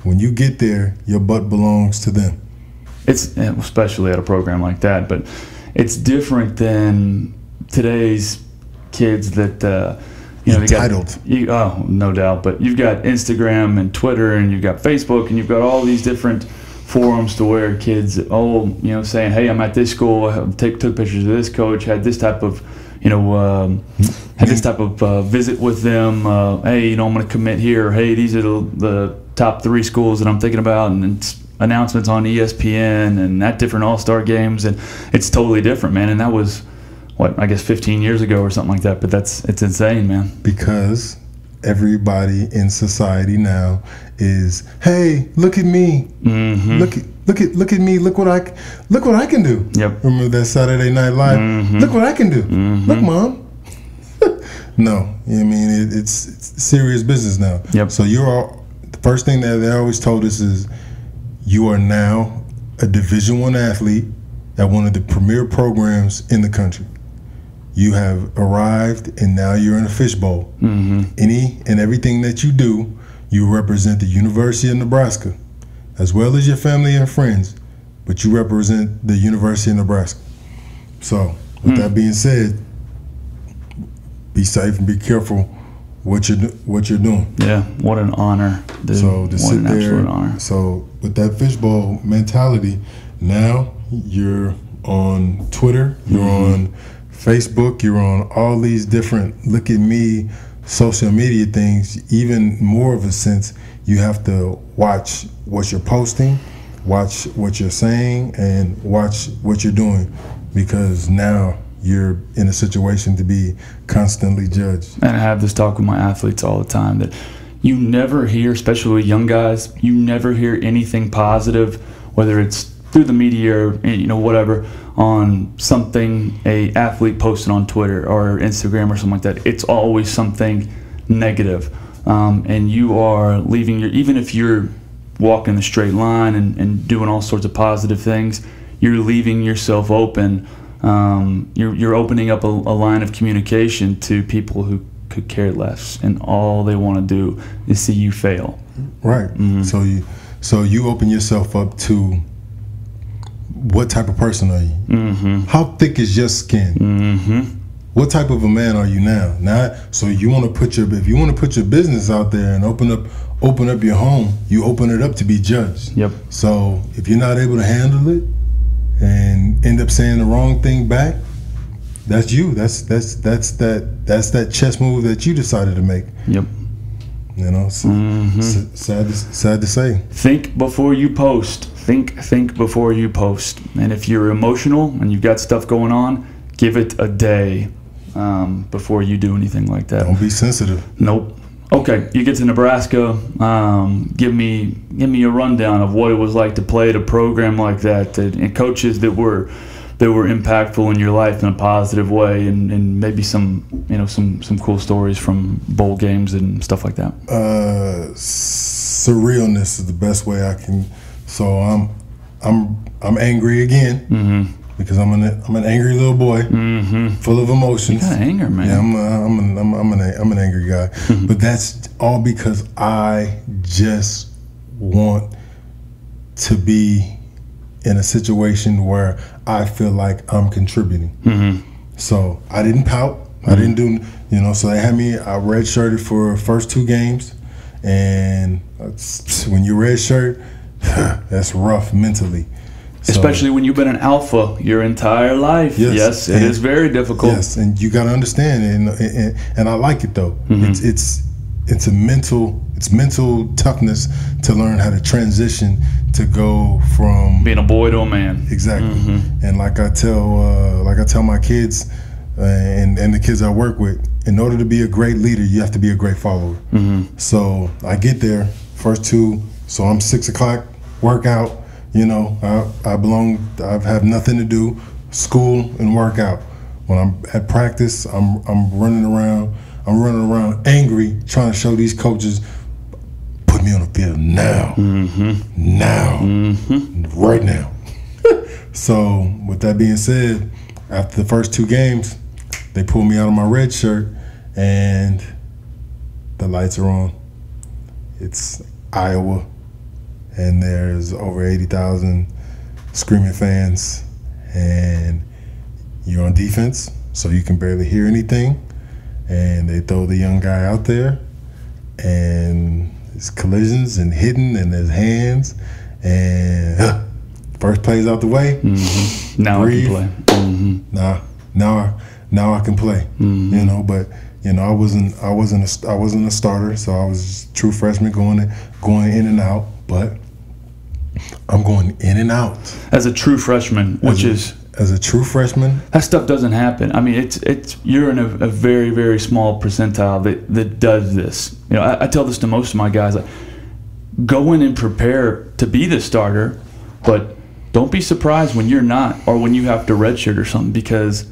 When you get there, your butt belongs to them. It's especially at a program like that, but it's different than today's kids that entitled. No doubt. But you've got Instagram and Twitter, and you've got Facebook, and you've got all these different forums to where kids, saying, hey, I'm at this school, took pictures of this coach, had this type of, visit with them. Hey, I'm going to commit here. Hey, these are the top 3 schools that I'm thinking about, and it's announcements on ESPN and at different all-star games, and it's totally different, man. And that was, 15 years ago or something like that. But it's insane, man. Because everybody in society now is, hey, look at me, look at me, look what I can do. Yep. Remember that Saturday Night Live? Look what I can do. Look, Mom. No, it's serious business now. Yep. So the first thing that they always told us is, you are now a Division I athlete at one of the premier programs in the country. You have arrived, and now you're in a fishbowl. Any and everything that you do, you represent the University of Nebraska, as well as your family and friends, but you represent the University of Nebraska. So, with that being said, be safe and be careful what you're doing. Yeah, what an honor, dude. So to sit there, absolute honor. So with that fishbowl mentality, now you're on Twitter, you're on Facebook, you're on all these different look at me social media things. Even more of a sense, you have to watch what you're posting, watch what you're saying, and watch what you're doing, because now you're in a situation to be constantly judged. And I have this talk with my athletes all the time, that you never hear, especially with young guys, you never hear anything positive, whether it's through the media or whatever, on something a athlete posted on Twitter or Instagram or something like that. It's always something negative. And you are leaving even if you're walking the straight line and doing all sorts of positive things, you're leaving yourself open. You're opening up a line of communication to people who could care less, and all they want to do is see you fail. Right. So you open yourself up to, what type of person are you? How thick is your skin? What type of a man are you now? So you want to put if you want to put your business out there and open up your home, you open it up to be judged. Yep. So if you're not able to handle it and end up saying the wrong thing back, that's you. That's that chess move that you decided to make. Yep. Sad to say. Think before you post. Think before you post. And if you're emotional and you've got stuff going on, give it a day before you do anything like that. Don't be sensitive. Nope. Okay, you get to Nebraska. Give me a rundown of what it was like to play at a program like that, and coaches that were impactful in your life in a positive way, and maybe some cool stories from bowl games and stuff like that. surrealness is the best way I can. So I'm angry again because I'm an angry little boy, full of emotions. You got anger, man. Yeah, I'm an angry guy. But that's all because I just want to be in a situation where I feel like I'm contributing. So I didn't pout. I didn't do, so they had me, I redshirted for first 2 games. And when you redshirt, that's rough mentally. So, especially when you've been an alpha your entire life. Yes, it is very difficult. Yes, and you got to understand it. And I like it, though. It's mental toughness to learn how to transition to go from being a boy to a man. Exactly. And like I tell my kids and the kids I work with, in order to be a great leader, you have to be a great follower. So I get there, first 2, so I'm 6 o'clock workout. I have nothing to do, school and workout. When I'm at practice, I'm running around. I'm running around angry, trying to show these coaches, put me on the field now, right now. So with that being said, after the first 2 games, they pulled me out of my red shirt, and the lights are on. It's Iowa, and there's over 80,000 screaming fans, and you're on defense, so you can barely hear anything. And they throw the young guy out there, and it's collisions and hitting, and there's hands, and first play's out the way. Now breathe. I can play. Now I can play. But I wasn't a starter, so I was a true freshman going in and out. But I'm going in and out As a true freshman, as a true freshman. That stuff doesn't happen. I mean, it's you're in a very, very small percentile that does this. I tell this to most of my guys, like, go in and prepare to be the starter, but don't be surprised when you're not, or when you have to redshirt or something, because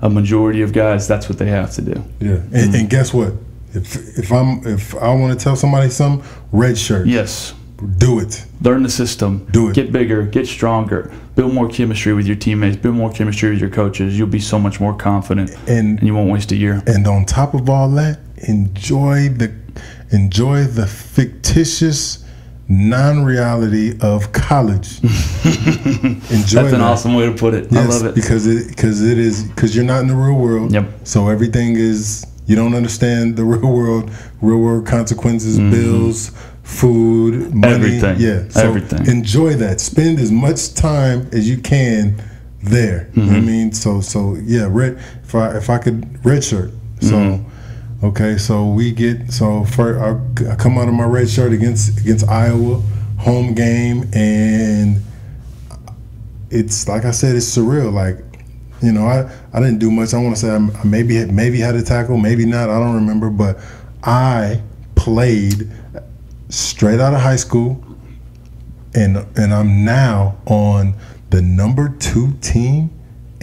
a majority of guys, that's what they have to do. Yeah, and guess what? If I want to tell somebody something, redshirt. Yes. Do it. Learn the system. Do it. Get bigger. Get stronger. Build more chemistry with your teammates. Build more chemistry with your coaches. You'll be so much more confident, and you won't waste a year. And on top of all that, enjoy the fictitious non-reality of college. Enjoy That's an awesome way to put it. Yes, I love it because you're not in the real world. Yep. So everything is, you don't understand the real world consequences, bills, food, money. Everything. Yeah. So everything. Enjoy that. Spend as much time as you can there. You know what I mean? So yeah, if I could redshirt. So okay, so I come out of my red shirt against Iowa, home game, and it's like I said, it's surreal. Like, I didn't do much. I want to say I maybe had a tackle, maybe not. I don't remember, but I played straight out of high school, and I'm now on the number 2 team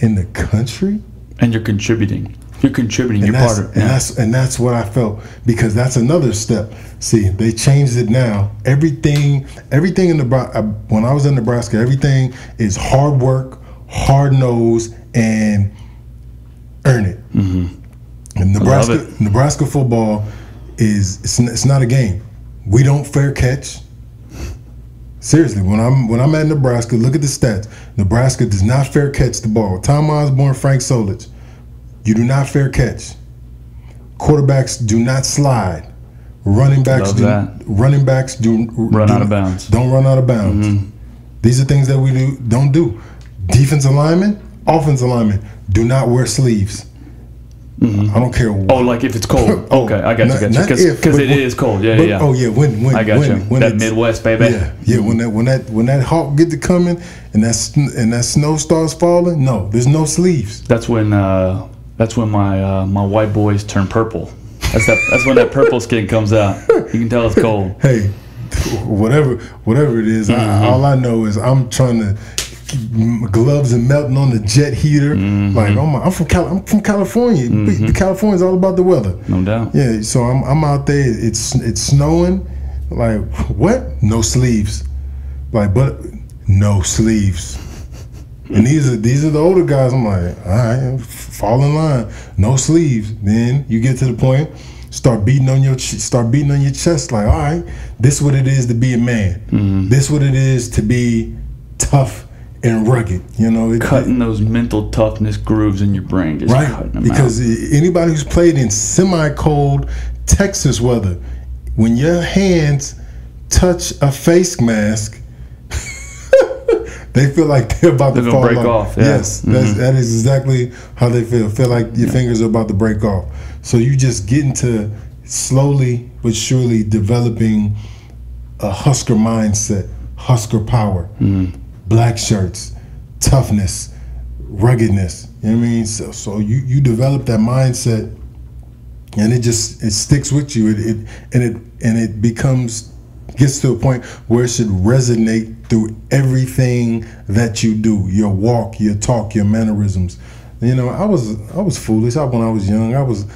in the country. And you're contributing. You're contributing. You're part of it. And that's what I felt, because that's another step. See, they changed it now. Everything in Nebraska. When I was in Nebraska, everything is hard work, hard nose, and earn it. And Nebraska football it's not a game. We don't fair catch. Seriously, when I'm at Nebraska, look at the stats. Nebraska does not fair catch the ball. Tom Osborne, Frank Solich, you do not fair catch. Quarterbacks do not slide. Running backs do run out of bounds. Don't run out of bounds. These are things that we don't do. Defensive linemen, offensive linemen do not wear sleeves. I don't care. Oh, like if it's cold. Okay, I got you. Because it is cold. Yeah. Oh yeah, when I got you. When that Midwest, baby. Yeah. When that hawk get to coming and that snow starts falling, no, there's no sleeves. That's when my white boys turn purple. That's when that purple skin comes out. You can tell it's cold. Hey, whatever it is, all I know is I'm trying to. Gloves and melting on the jet heater. Like, I'm from California. California's all about the weather. No doubt. Yeah, so I'm out there. It's snowing. Like, what? No sleeves. Like, but no sleeves. And these are the older guys. I'm like, all right, fall in line. No sleeves. Then you get to the point, start beating on your chest. Like, all right, this is what it is to be a man. Mm-hmm. This is what it is to be tough and rugged. You know, cutting those mental toughness grooves in your brain, just right? Cutting them because out. Anybody who's played in semi-cold Texas weather, when your hands touch a face mask, they feel like they're about to fall break off. Yeah. Yes, that is exactly how they feel. Feel like your fingers are about to break off. So you just get into slowly but surely developing a Husker mindset, Husker power, black shirts, toughness, ruggedness. You know what I mean? So you develop that mindset, and it sticks with you. It gets to a point where it should resonate through everything that you do, your walk, your talk, your mannerisms. You know, I was foolish. When I was young, I was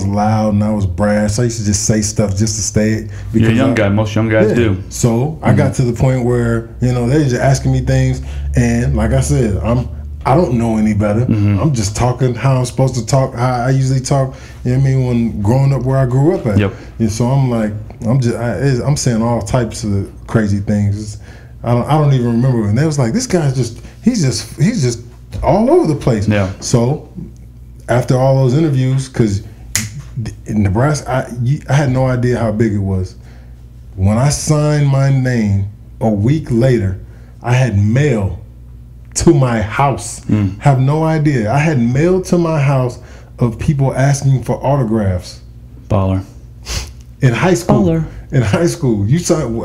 loud and I was brash. I used to just say stuff just to stay. You're a young guy. Most young guys do. So I got to the point where, you know, they were just asking me things, and like I said, I don't know any better. I'm just talking how I'm supposed to talk, how I usually talk. You know what I mean? When growing up where I grew up at. Yep. And so I'm saying all types of crazy things. I don't even remember. And they was like, this guy's he's just all over the place. Yeah. So after all those interviews, because in Nebraska, I had no idea how big it was. When I signed my name a week later, I had mail to my house. Have no idea. I had mail to my house of people asking for autographs. Baller. In high school. Baller. In high school.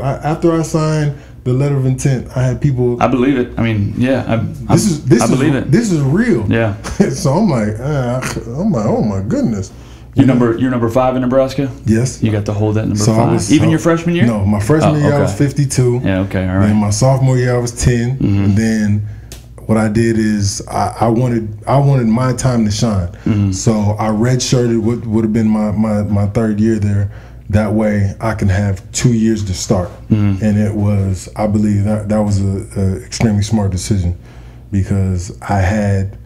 After I signed the letter of intent, I had people. I believe it. I mean, yeah. I believe it. This is real. Yeah. So I'm like, oh my goodness. You're number 5 in Nebraska? Yes. You got to hold that number 5. Even your freshman year? No, my freshman year I was 52. Yeah, okay, all right. Then my sophomore year I was 10. And then what I did is I wanted my time to shine. So I redshirted what would have been my third year there. That way I can have 2 years to start. And it was, I believe that was a extremely smart decision, because I had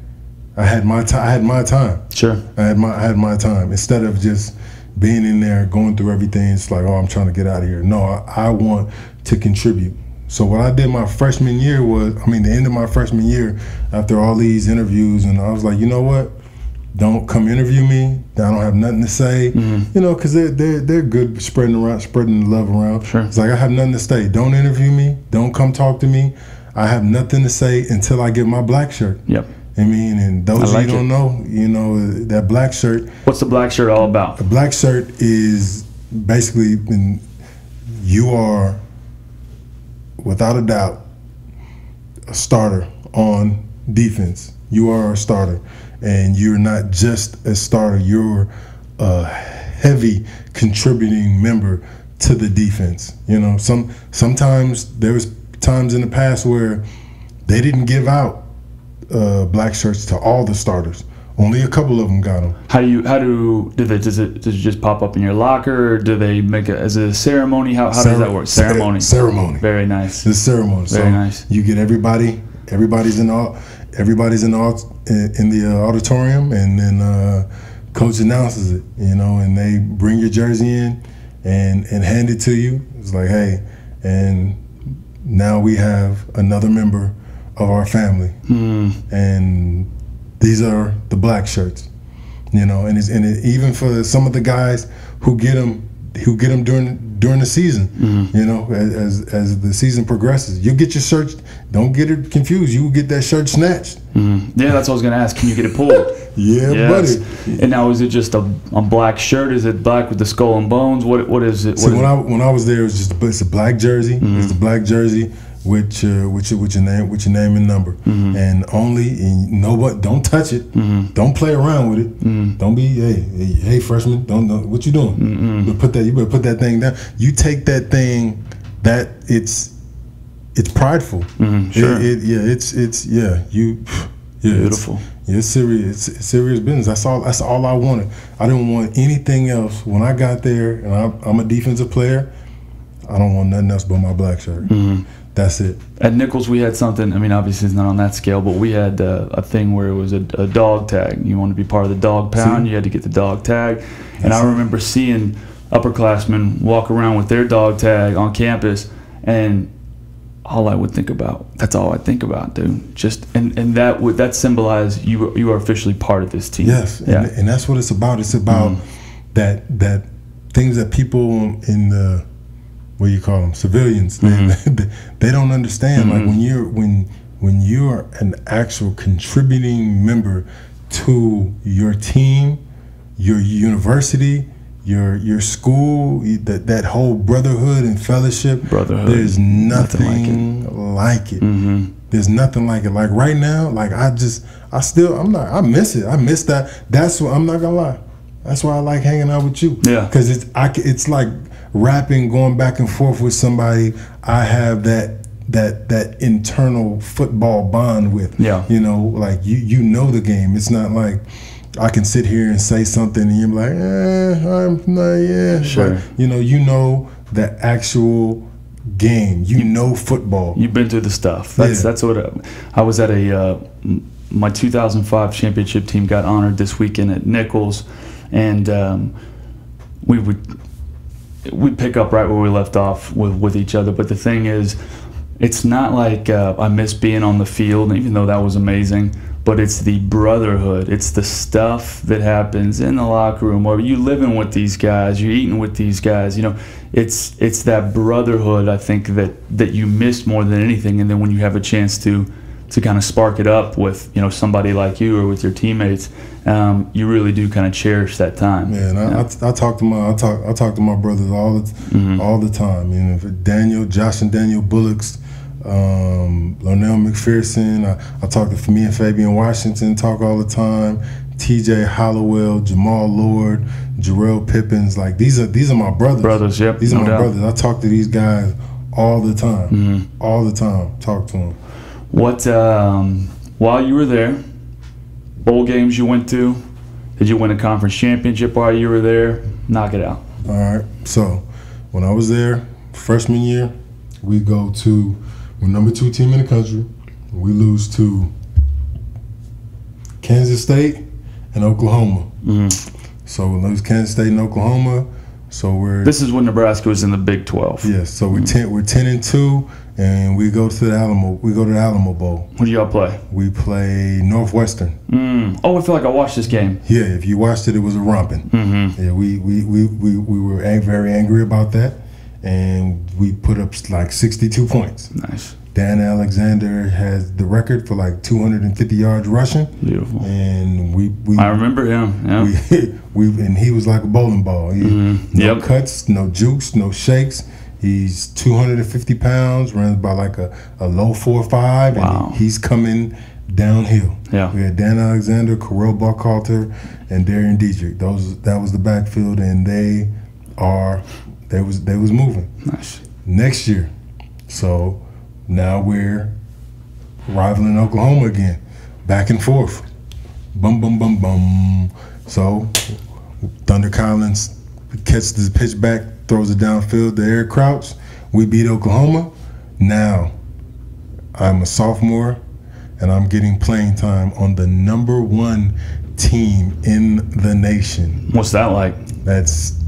my time. Sure. I had my time. Instead of just being in there going through everything, it's like, oh, I'm trying to get out of here. No, I want to contribute. So what I did my freshman year the end of my freshman year, after all these interviews, and I was like, you know what? Don't come interview me. I don't have nothing to say. You know, because they're good spreading the love around. Sure. It's like, I have nothing to say. Don't interview me. Don't come talk to me. I have nothing to say until I get my black shirt. Yep. I mean, and those of you don't know, you know, that black shirt. What's the black shirt all about? The black shirt is basically, you are, without a doubt, a starter on defense. You are a starter. And you're not just a starter, you're a heavy contributing member to the defense. You know, sometimes there was times in the past where they didn't give out black shirts to all the starters. Only a couple of them got them. Does it just pop up in your locker? Or do they make it as a ceremony? How does that work? Ceremony. Ceremony. Very nice. The ceremony. Very nice. You get everybody's in the auditorium, and then coach announces it, you know, and they bring your jersey in and hand it to you. It's like, hey, and now we have another member of our family, and these are the black shirts, you know, and even for some of the guys who get them during the season, you know, as the season progresses, you get your shirt. Don't get it confused. You will get that shirt snatched. Yeah, that's what I was gonna ask. Can you get it pulled? Yeah, buddy. And now, is it just a black shirt? Is it black with the skull and bones? What is it? So when I was there, it's a black jersey. It's the black jersey with your name and number, and nobody, don't touch it. Don't play around with it. Don't be hey freshman, don't what you doing? You better put that thing down. You take that thing, that it's prideful. Sure. Beautiful. It's serious. It's serious business. That's all I wanted. I didn't want anything else. When I got there, and I'm a defensive player, I don't want nothing else but my black shirt. That's it. At Nichols, we had something. I mean, obviously it's not on that scale, but we had a thing where it was a dog tag. You wanted to be part of the dog pound, you had to get the dog tag. And I remember seeing upperclassmen walk around with their dog tag on campus, and all I would think about, that's all I think about, dude. Just and that symbolized you are officially part of this team. Yes, yeah. and that's what it's about. It's about that things that people in the, what do you call them, civilians, they don't understand. Like when you're an actual contributing member to your team, your university, your school, that whole brotherhood and fellowship. There's nothing like it. There's nothing like it. Like right now, like I miss it. I miss that. That's what, I'm not gonna lie. That's why I like hanging out with you. Yeah. Because it's like rapping, going back and forth with somebody I have that internal football bond with. Yeah. You know, like you know the game. It's not like I can sit here and say something and you're like, I'm not, yeah. Sure. But, you know the actual game. You know football. You've been through the stuff. That's what I was at my 2005 championship team got honored this weekend at Nichols, and we'd pick up right where we left off with each other. But the thing is, it's not like I miss being on the field, even though that was amazing. But it's the brotherhood. It's the stuff that happens in the locker room, where you living with these guys, you're eating with these guys. You know, it's that brotherhood, I think, that you miss more than anything. And then when you have a chance to kind of spark it up with, you know, somebody like you or with your teammates, you really do kind of cherish that time. Yeah, and I talk to my brothers all the time. You know, Josh and Daniel Bullocks, Lonell McPherson. I talk to me and Fabian Washington talk all the time. TJ Hollowell, Jamal Lord, Jarrell Pippins. Like these are my brothers. Yep. These are my brothers. I talk to these guys all the time. All the time. Talk to them. What while you were there, bowl games you went to? Did you win a conference championship while you were there? Knock it out. All right. So when I was there, freshman year, we're number 2 team in the country. We lose to Kansas State and Oklahoma. So we lose Kansas State and Oklahoma. So this is when Nebraska was in the Big 12. Yes. So we're 10-2, and we go to the Alamo. We go to the Alamo Bowl. Who do y'all play? We play Northwestern. Oh, I feel like I watched this game. Yeah, if you watched it, it was a romping. Yeah, we were very angry about that. And we put up like 62 points. Nice. Dan Alexander has the record for like 250 yards rushing. Beautiful. And I remember him. Yeah. And he was like a bowling ball. No cuts, no jukes, no shakes. He's 250 pounds, runs by like a low 4.5, and he's coming downhill. Yeah. We had Dan Alexander, Correll Buckhalter, and Darian Dietrich. That was the backfield, and they was moving. Nice. Next year, so now we're rivaling Oklahoma again, back and forth, bum bum bum bum. So Thunder Collins catches the pitch back, throws it downfield to Eric Crouch. We beat Oklahoma. Now I'm a sophomore, and I'm getting playing time on the number 1 team in the nation. What's that like? That's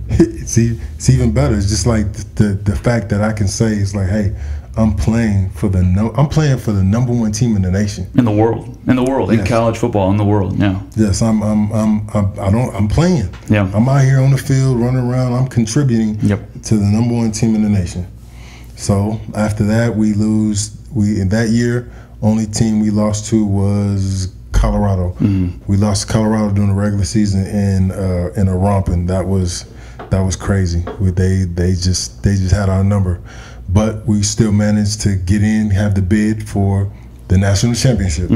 it's even better. It's just like the fact that I can say it's like, hey, I'm playing for the number 1 team in the nation, in the world, yes. In college football, in the world. Yeah. Yes, I'm playing. Yeah. I'm out here on the field, running around. I'm contributing to the number 1 team in the nation. So after that, we lose. In that year, only team we lost to was Colorado. We lost to Colorado during the regular season in a romping. That was crazy. They just had our number, but we still managed to get in, have the bid for the national championship.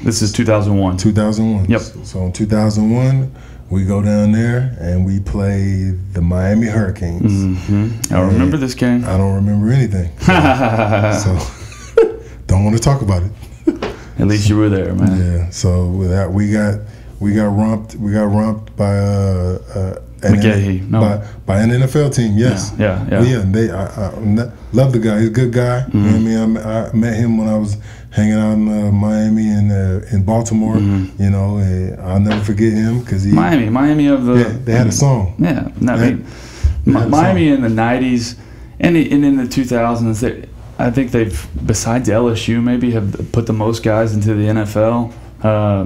This is 2001. 2001. Yep. So in 2001, we go down there and we play the Miami Hurricanes. I remember this game. I don't remember anything. So don't want to talk about it. At least you were there, man. Yeah. So with that, we got romped by McGahee. No. By an NFL team, yes. Yeah. I love the guy. He's a good guy. You know what I mean? I met him when I was hanging out in Miami and in Baltimore. You know, I'll never forget him because Miami of the. Yeah, they had a song. Yeah, Miami in the '90s and in the 2000s. I think they've, besides LSU, maybe have put the most guys into the NFL.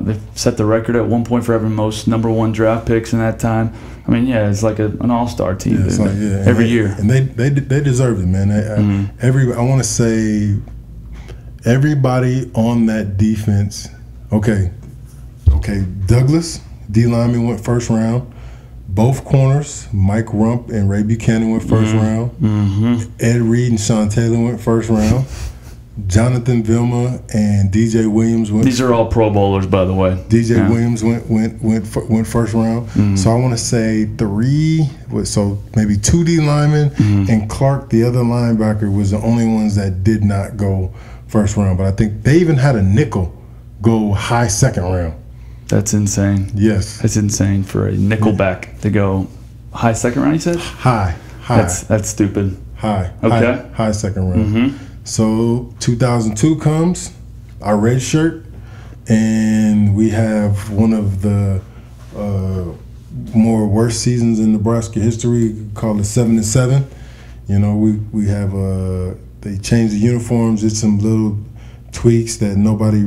They've set the record at one point for having most #1 draft picks in that time. I mean, yeah, it's like an all-star team every year. And they deserve it, man. I want to say everybody on that defense. Okay, Douglas, D lineman, went first round. Both corners, Mike Rump and Ray Buchanan, went first round. Ed Reed and Sean Taylor went first round. Jonathan Vilma and DJ Williams went. These are all Pro Bowlers, by the way. DJ Williams went first round. So I want to say so maybe 2 D linemen and Clark, the other linebacker, was the only ones that did not go first round. But I think they even had a nickel go high second round. That's insane. Yes. That's insane for a nickelback to go high second round, you said? High. That's stupid. High. Okay. High second round. So 2002 comes, our red shirt, and we have one of the more worst seasons in Nebraska history, called it 7-7. You know, we have they changed the uniforms, did some little tweaks that nobody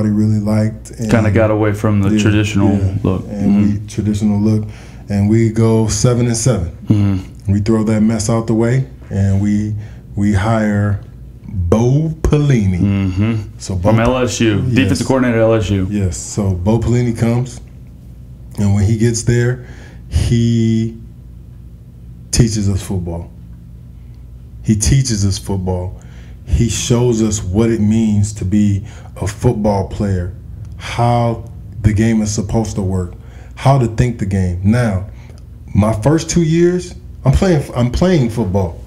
really liked. Kind of got away from the traditional look. And traditional look, and we go 7-7. We throw that mess out the way, and we hire Bo Pelini. So from LSU, defensive coordinator at LSU. Yes. So Bo Pelini comes, and when he gets there, he teaches us football. He shows us what it means to be a football player, how the game is supposed to work, how to think the game. Now, my first 2 years, I'm playing football.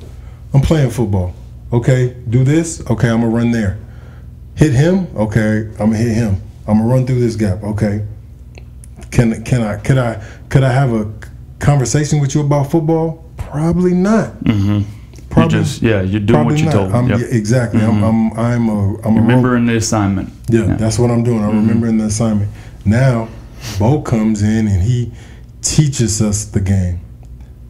Okay, do this. Okay, I'm gonna run there. Hit him. Okay, I'm gonna hit him. I'm gonna run through this gap. Okay. Could I have a conversation with you about football? Probably not. You're doing what you're told. Exactly. I'm remembering the assignment. Yeah, that's what I'm doing. I'm remembering the assignment. Now, Bo comes in and he teaches us the game.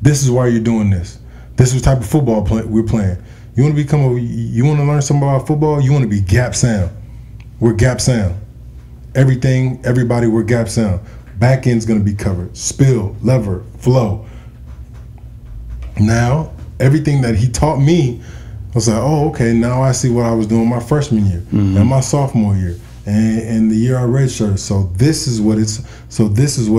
This is why you're doing this. This is the type of football we're playing. You want to learn something about football? You want to be gap sound. We're gap sound. Everybody, we're gap sound. Back end's going to be covered. Spill, lever, flow. Now, everything that he taught me, I was like, oh, okay, now I see what I was doing my freshman year and my sophomore year and the year I redshirted. So this is what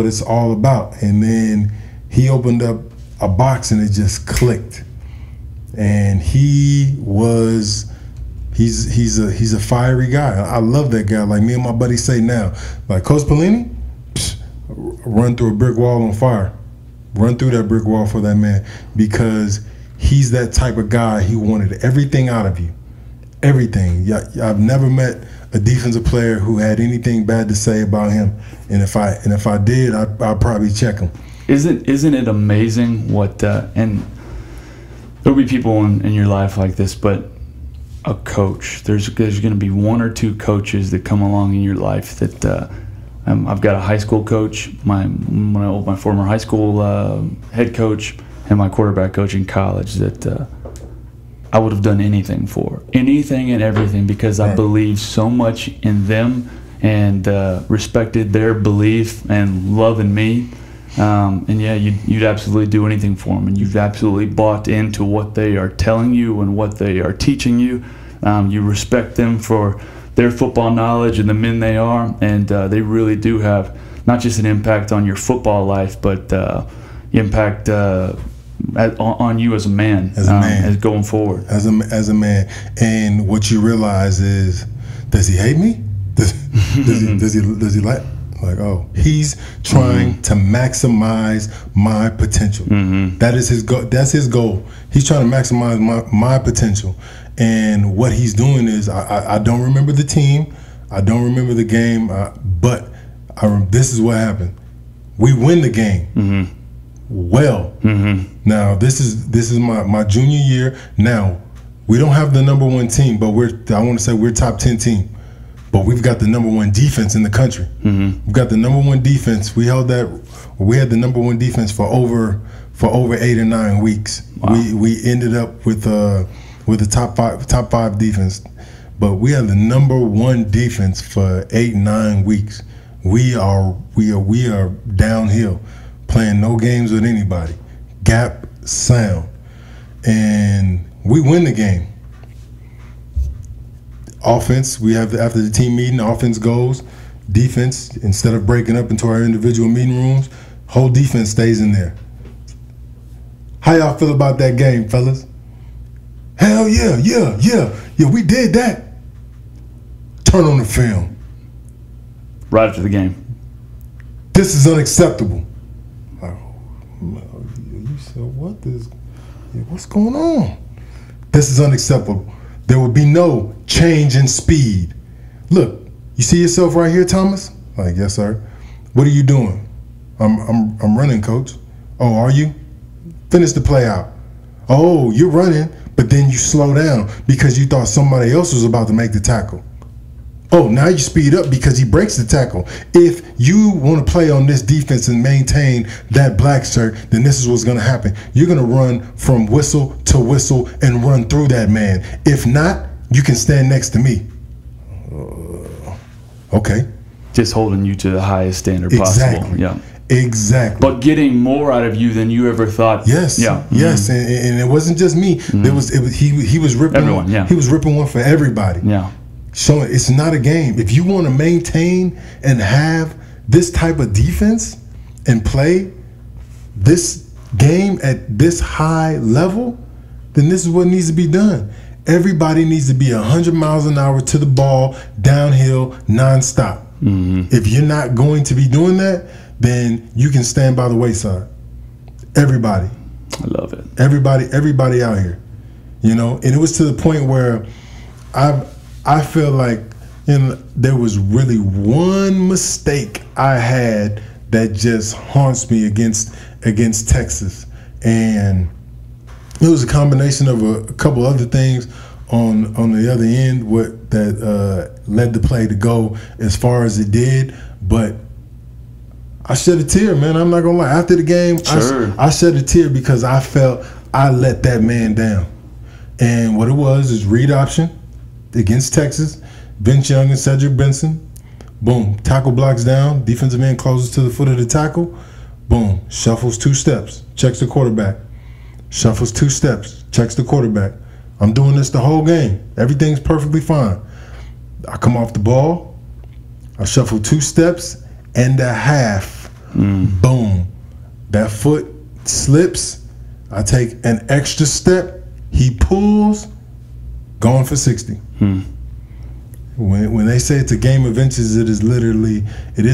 it's all about. And then he opened up a box and it just clicked. And he's a fiery guy. I love that guy. Like me and my buddy say now, like Coach Pelini, run through a brick wall on fire. Run through that brick wall for that man, because he's that type of guy. He wanted everything out of you, everything. I've never met a defensive player who had anything bad to say about him. And if I did, I'd probably check him. Isn't it amazing what and there'll be people in your life like this, but a coach, there's going to be 1 or 2 coaches that come along in your life that I've got a high school coach, my former high school head coach, and my quarterback coach in college that I would have done anything for, anything and everything, because I believe so much in them and respected their belief and love in me. And yeah, you'd absolutely do anything for them, and you've absolutely bought into what they are telling you and what they are teaching you. You respect them for their football knowledge and the men they are, and they really do have not just an impact on your football life, but impact on you as a man, as going forward. As a man. And what you realize is, does he hate me? Does he like? Like, oh, he's trying to maximize my potential. That is his goal. That's his goal. He's trying to maximize my potential. And what he's doing is, I don't remember the team, I don't remember the game, but this is what happened. We win the game. well. Now this is my junior year. Now we don't have the number 1 team, but I want to say we're top 10 team. But we've got the number 1 defense in the country. We've got the number 1 defense. We had the number 1 defense for over 8 or 9 weeks. Wow. We ended up with the top five defense, but we have the number 1 defense for 8, 9 weeks. We are downhill, playing no games with anybody, gap sound, and we win the game. Offense, we have after the team meeting, offense goes. Defense, instead of breaking up into our individual meeting rooms, whole defense stays in there. How y'all feel about that game, fellas? Hell yeah, we did that. Turn on the film. Right after the game. This is unacceptable. You said, what's going on? This is unacceptable. There will be no change in speed. Look, you see yourself right here, Thomas? Like, yes, sir. What are you doing? I'm running, coach. Oh, are you? Finish the play out. Oh, you're running, but then you slow down because you thought somebody else was about to make the tackle. Oh, now you speed up because he breaks the tackle. If you want to play on this defense and maintain that black shirt, then this is what's going to happen. You're going to run from whistle to whistle and run through that man. If not, you can stand next to me. Okay. Just holding you to the highest standard possible. Yeah. Exactly. But getting more out of you than you ever thought. Yes. Yeah. Yes. And it wasn't just me. He was ripping everyone. Yeah. He was ripping one for everybody. Yeah. So it's not a game. If you want to maintain and have this type of defense and play this game at this high level, then this is what needs to be done. Everybody needs to be 100 miles an hour to the ball, downhill, nonstop. If you're not going to be doing that, then you can stand by the wayside. Everybody. I love it. Everybody out here. And it was to the point where I feel like there was really one mistake I had that just haunts me against Texas, and it was a combination of a couple other things on the other end that led the play to go as far as it did. But I shed a tear, man. I'm not gonna lie. After the game, sure. I shed a tear because I felt I let that man down. And what it was is read option against Texas, Vince Young and Cedric Benson. Boom, tackle blocks down, defensive end closes to the foot of the tackle. Boom, shuffles 2 steps, checks the quarterback. Shuffles 2 steps, checks the quarterback. I'm doing this the whole game. Everything's perfectly fine. I come off the ball, I shuffle 2 steps and a half. Boom, that foot slips. I take an extra step, he pulls, going for 60. When they say it's a game of inches, it is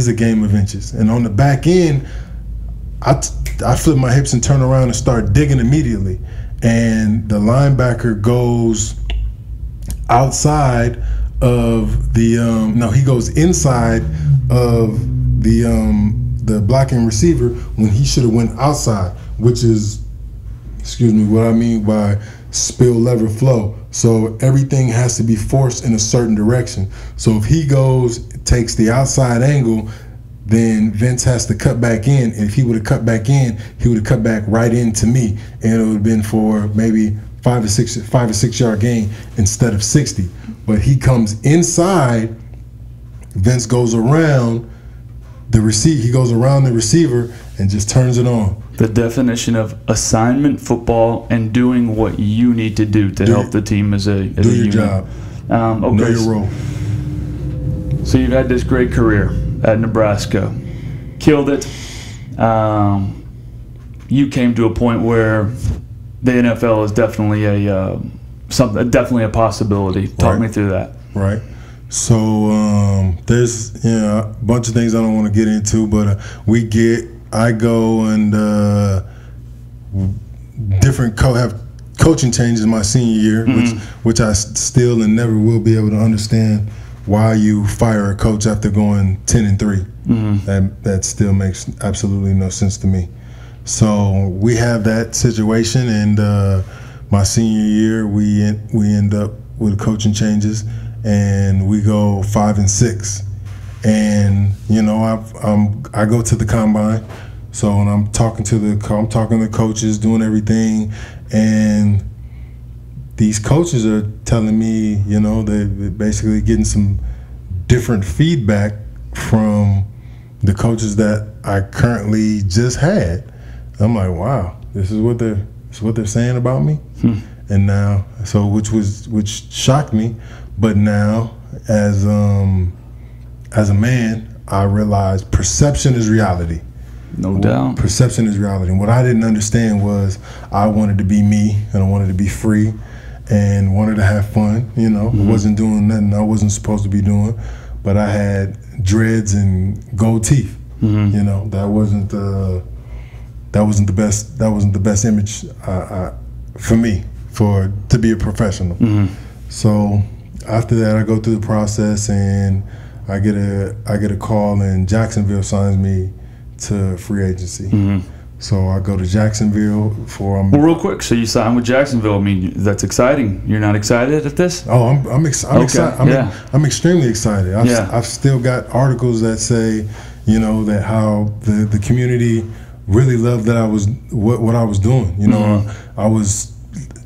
a game of inches. And on the back end, I flip my hips and turn around and start digging immediately. And the linebacker goes outside of the he goes inside of the blocking receiver when he should have went outside, which is, what I mean by spill, lever, flow. So everything has to be forced in a certain direction. So if he takes the outside angle, then Vince has to cut back in. And if he would have cut back in, he would have cut back right into me, and it would have been for maybe 5 or 6 yard gain instead of 60. But he comes inside. Vince goes around the receiver. He goes around the receiver and just turns it on. The definition of assignment football and doing what you need to do to help the team as a do your unit. job. Okay. Know your role. So you've had this great career at Nebraska, killed it. You came to a point where the NFL is definitely definitely a possibility. Talk me through that. Right. So there's a bunch of things I don't want to get into, but I go and have coaching changes my senior year, which I still and never will be able to understand why you fire a coach after going 10-3. That still makes absolutely no sense to me. So we have that situation, and my senior year, we end up with coaching changes, and we go 5-6. And I go to the combine, so when I'm talking to the coaches, doing everything, and these coaches are telling me, they're basically getting some different feedback from the coaches that I currently just had. I'm like, wow, this is what they're saying about me. And now, which shocked me, but now as a man, I realized perception is reality. No doubt. Perception is reality. And what I didn't understand was I wanted to be me, and I wanted to be free, and wanted to have fun. I wasn't doing nothing I wasn't supposed to be doing, but I had dreads and gold teeth. That wasn't the best. That wasn't the best image for me to be a professional. So after that, I go through the process, and I get a call, and Jacksonville signs me to free agency. So I go to Jacksonville for. Well, real quick, so you signed with Jacksonville. I mean, that's exciting. You're not excited at this? Oh, I'm excited. I'm extremely excited. I've still got articles that say, that how the community really loved that I was what I was doing. I was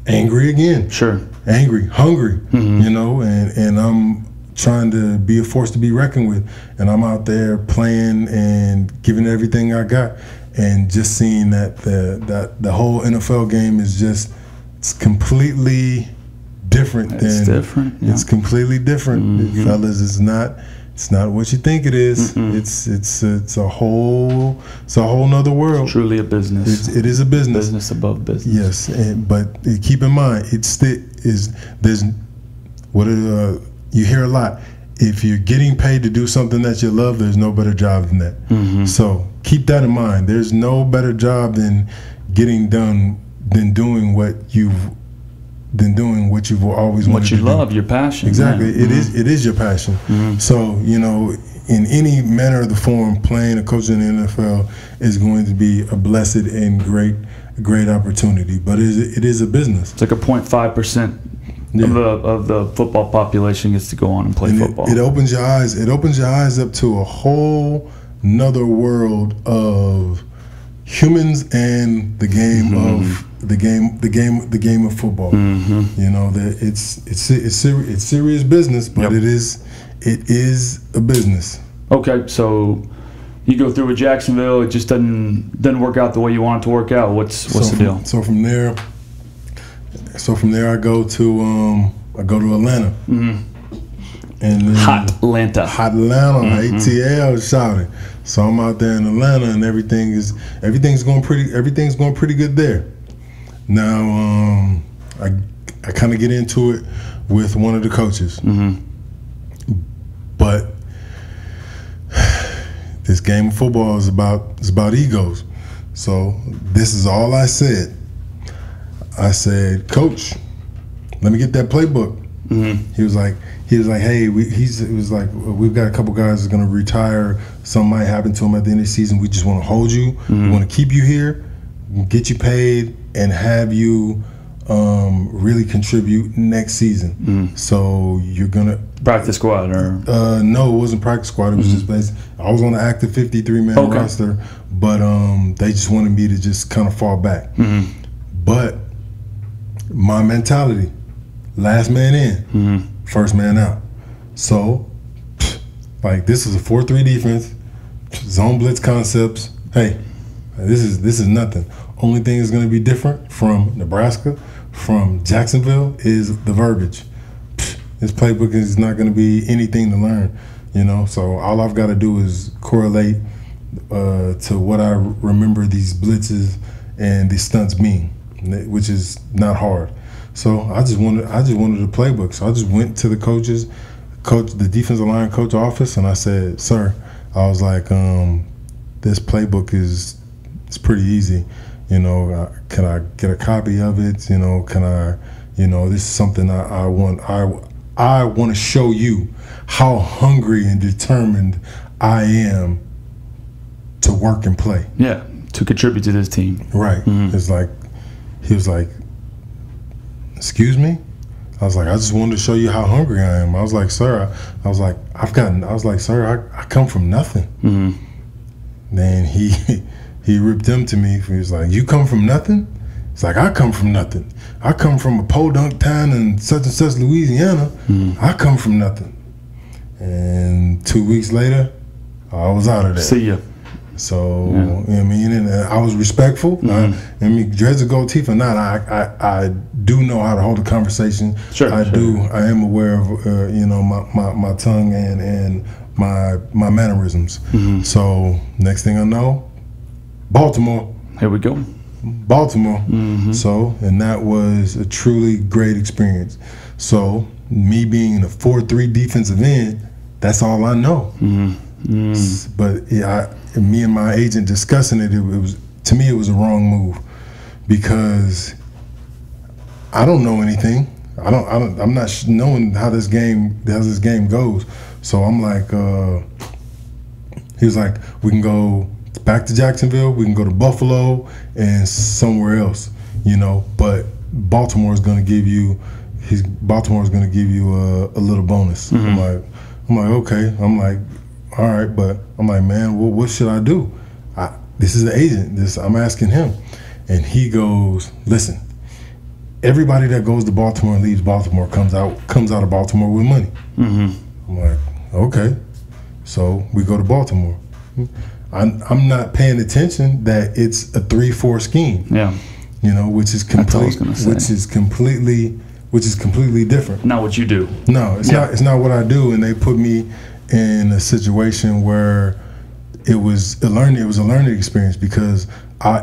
angry again. Sure. Angry, hungry. And I'm trying to be a force to be reckoned with, and I'm out there playing and giving everything I got, and just seeing that the whole NFL game is it's completely different. It's completely different, fellas. It's not what you think it is. It's a whole nother world. It's truly a business. It is a business. Business above business. Yes, but keep in mind, you hear a lot. If you're getting paid to do something that you love, there's no better job than that. So keep that in mind. There's no better job than doing what you've always wanted to do. What you love, your passion. Exactly. It is your passion. So, in any manner of the form, playing or coaching in the NFL is going to be a blessed and great opportunity. But it is a business. It's like a 0.5% of the football population gets to go on and play football. It opens your eyes. It opens your eyes up to a whole nother world of humans and the game of the game of football. That it's serious business, but it is a business. Okay, so you go through with Jacksonville. It just doesn't work out the way you want it to work out. What's the deal? So from there, I go to Atlanta. And Hot Atlanta, ATL shouting. So I'm out there in Atlanta, and everything's going pretty good there. Now I kind of get into it with one of the coaches, but this game of football is about egos. So this is all I said. I said, Coach, let me get that playbook. He was like, hey, we've got a couple guys that's gonna retire. Something might happen to them at the end of the season. We just want to hold you. We want to keep you here, get you paid, and have you really contribute next season. So you're gonna practice squad or no, it wasn't practice squad. It was just basically I was on the active 53-man roster, but they just wanted me to just kind of fall back. But my mentality, last man in, first man out. So, this is a 4-3 defense, zone blitz concepts. Hey, this is nothing. Only thing that's going to be different from Nebraska, from Jacksonville, is the verbiage. This playbook is not going to be anything to learn, So all I've got to do is correlate to what I remember these blitzes and these stunts mean, which is not hard. So I just wanted a playbook. So I just went to the the defensive line coach office, and I said, "Sir," I was like, "This playbook is pretty easy. Can I get a copy of it? Can I? This is something I want. I want to show you how hungry and determined I am to work and play." Yeah. to contribute to this team. Right. It's like, he was like, excuse me? I was like, I just wanted to show you how hungry I am. I was like, sir, sir, I come from nothing. Then he ripped them to me. He was like, you come from nothing? It's like, I come from nothing. I come from a podunk town in such and such Louisiana. I come from nothing. And 2 weeks later, I was out of there. See ya. So, you know what I mean? And I was respectful. I mean, dreads or gold teeth or not, I do know how to hold a conversation. Sure, I am aware of, you know, my tongue and my mannerisms. So, next thing I know, Baltimore. Here we go. Baltimore. So, and that was a truly great experience. So, me being a 4-3 defensive end, that's all I know. But me and my agent discussing it, it was, to me, it was a wrong move because I don't know anything. I'm not knowing how this game goes. So I'm like, he was like, we can go back to Jacksonville, we can go to Buffalo, and somewhere else, you know. But Baltimore is going to give you a little bonus. I'm like, okay. I'm like, all right, but I'm like, man, what should I do? This is the agent. I'm asking him, and he goes, listen, everybody that goes to Baltimore and leaves Baltimore comes out of Baltimore with money. I'm like, okay. So we go to Baltimore. I'm not paying attention that it's a 3-4 scheme. Yeah. You know, which is completely different. Not what you do. No, it's not. It's not what I do. And they put me in a situation where it was a learning experience because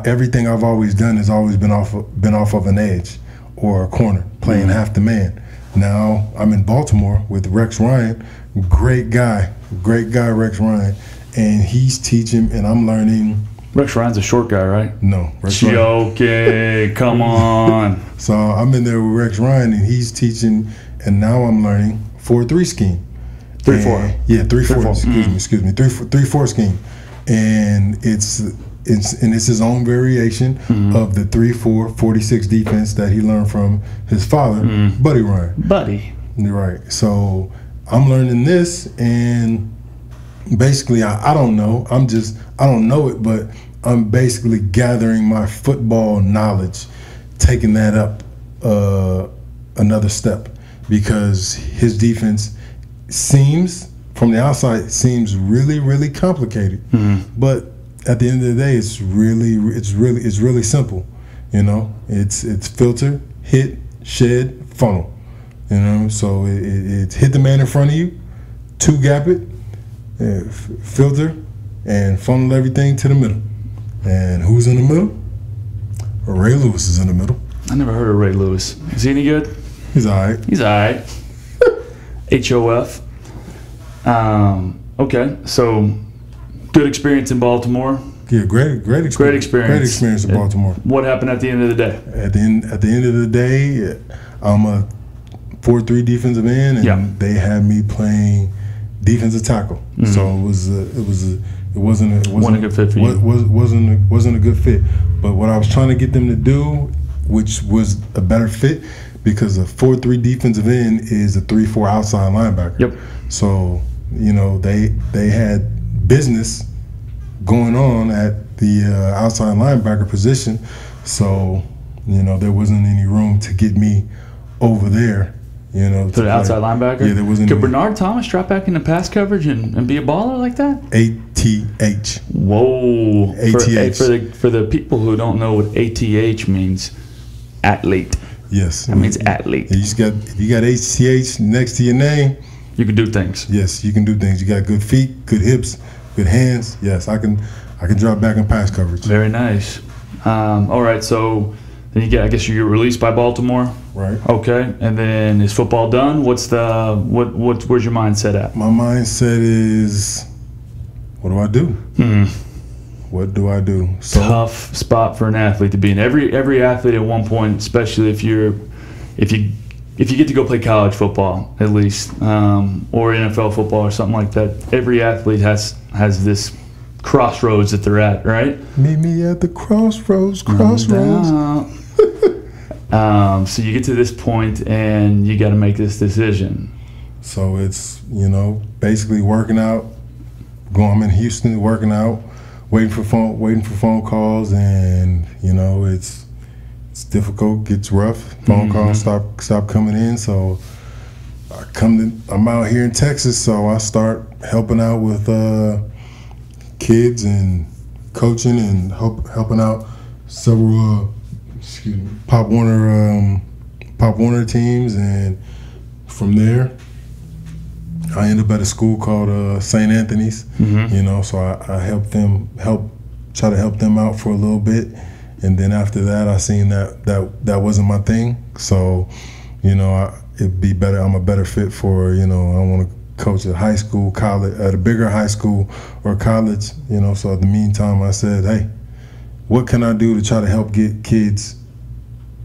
everything I've always done has always been off of an edge or a corner, playing half the man. Now I'm in Baltimore with Rex Ryan, great guy Rex Ryan, and he's teaching and I'm learning. Rex Ryan's a short guy, right? No, Rex Ryan. Come on. So I'm in there with Rex Ryan and he's teaching, and now I'm learning 4-3 scheme. 3-4. Yeah, 3-4. Excuse me. 3-4 scheme, and it's his own variation of the 3-4 46 defense that he learned from his father, Buddy Ryan. Buddy. Right. So I'm learning this, and basically I don't know. I don't know it, but I'm basically gathering my football knowledge, taking that up another step because his defense seems from the outside really, really complicated, but at the end of the day, it's really simple. You know, it's filter, hit, shed, funnel. You know, so it's hit the man in front of you, 2-gap it, filter, and funnel everything to the middle. And who's in the middle? Ray Lewis is in the middle. I never heard of Ray Lewis. Is he any good? He's all right. He's all right. HOF. Okay, so good experience in Baltimore. Yeah, great experience. Great experience in Baltimore. What happened at the end of the day? At the end of the day, I'm a 4-3 defensive end, and they had me playing defensive tackle. So it wasn't a good fit for you. Wasn't a good fit. But what I was trying to get them to do, which was a better fit, because a 4-3 defensive end is a 3-4 outside linebacker. Yep. So, you know, they had business going on at the outside linebacker position. So, you know, there wasn't any room to get me over there, you know. To the outside linebacker? Yeah, there wasn't. Could Benard Thomas drop back into pass coverage and be a baller like that? ATH. Whoa. ATH. For the people who don't know what ATH means, athlete. Yes. That means athlete. If you got ATH next to your name, you can do things. Yes, you can do things. You got good feet, good hips, good hands. Yes, I can drop back in pass coverage. Very nice. All right, so then I guess you're released by Baltimore. Right. Okay, and then is football done? Where's your mindset at? My mindset is, what do I do? What do I do? So, tough spot for an athlete to be in. Every athlete at one point, especially if you get to go play college football at least, or NFL football or something like that. Every athlete has this crossroads that they're at, right? Meet me at the crossroads. So you get to this point and you got to make this decision. So it's, basically working out. I'm in Houston working out, waiting for phone calls, and it's difficult, gets rough. Phone calls stop coming in, so I'm out here in Texas, so I start helping out with kids and coaching and helping out several Pop Warner teams, and from there I ended up at a school called St. Anthony's. So I try to help them out for a little bit, and then after that I seen that wasn't my thing. So it'd be better. I'm a better fit for I want to coach at high school, college, at a bigger high school or college. So in the meantime I said, hey, what can I do to try to help get kids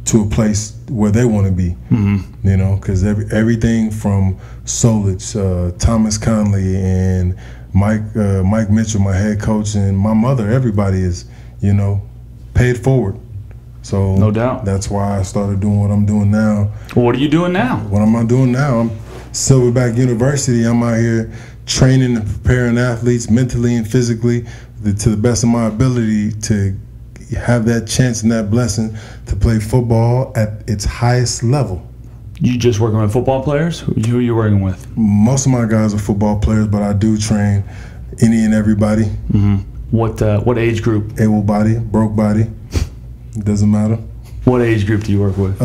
to a place where they want to be? Because everything from Solich, Thomas Conley, and Mike Mitchell, my head coach, and my mother, everybody is, paid forward. So no doubt. That's why I started doing what I'm doing now. Well, what are you doing now? What am I doing now? I'm Silverback University. I'm out here training and preparing athletes mentally and physically to the best of my ability to have that chance and that blessing to play football at its highest level. You just working with football players? Who are you working with? Most of my guys are football players, but I do train any and everybody. What age group? Able body, broke body, it doesn't matter. What age group do you work with?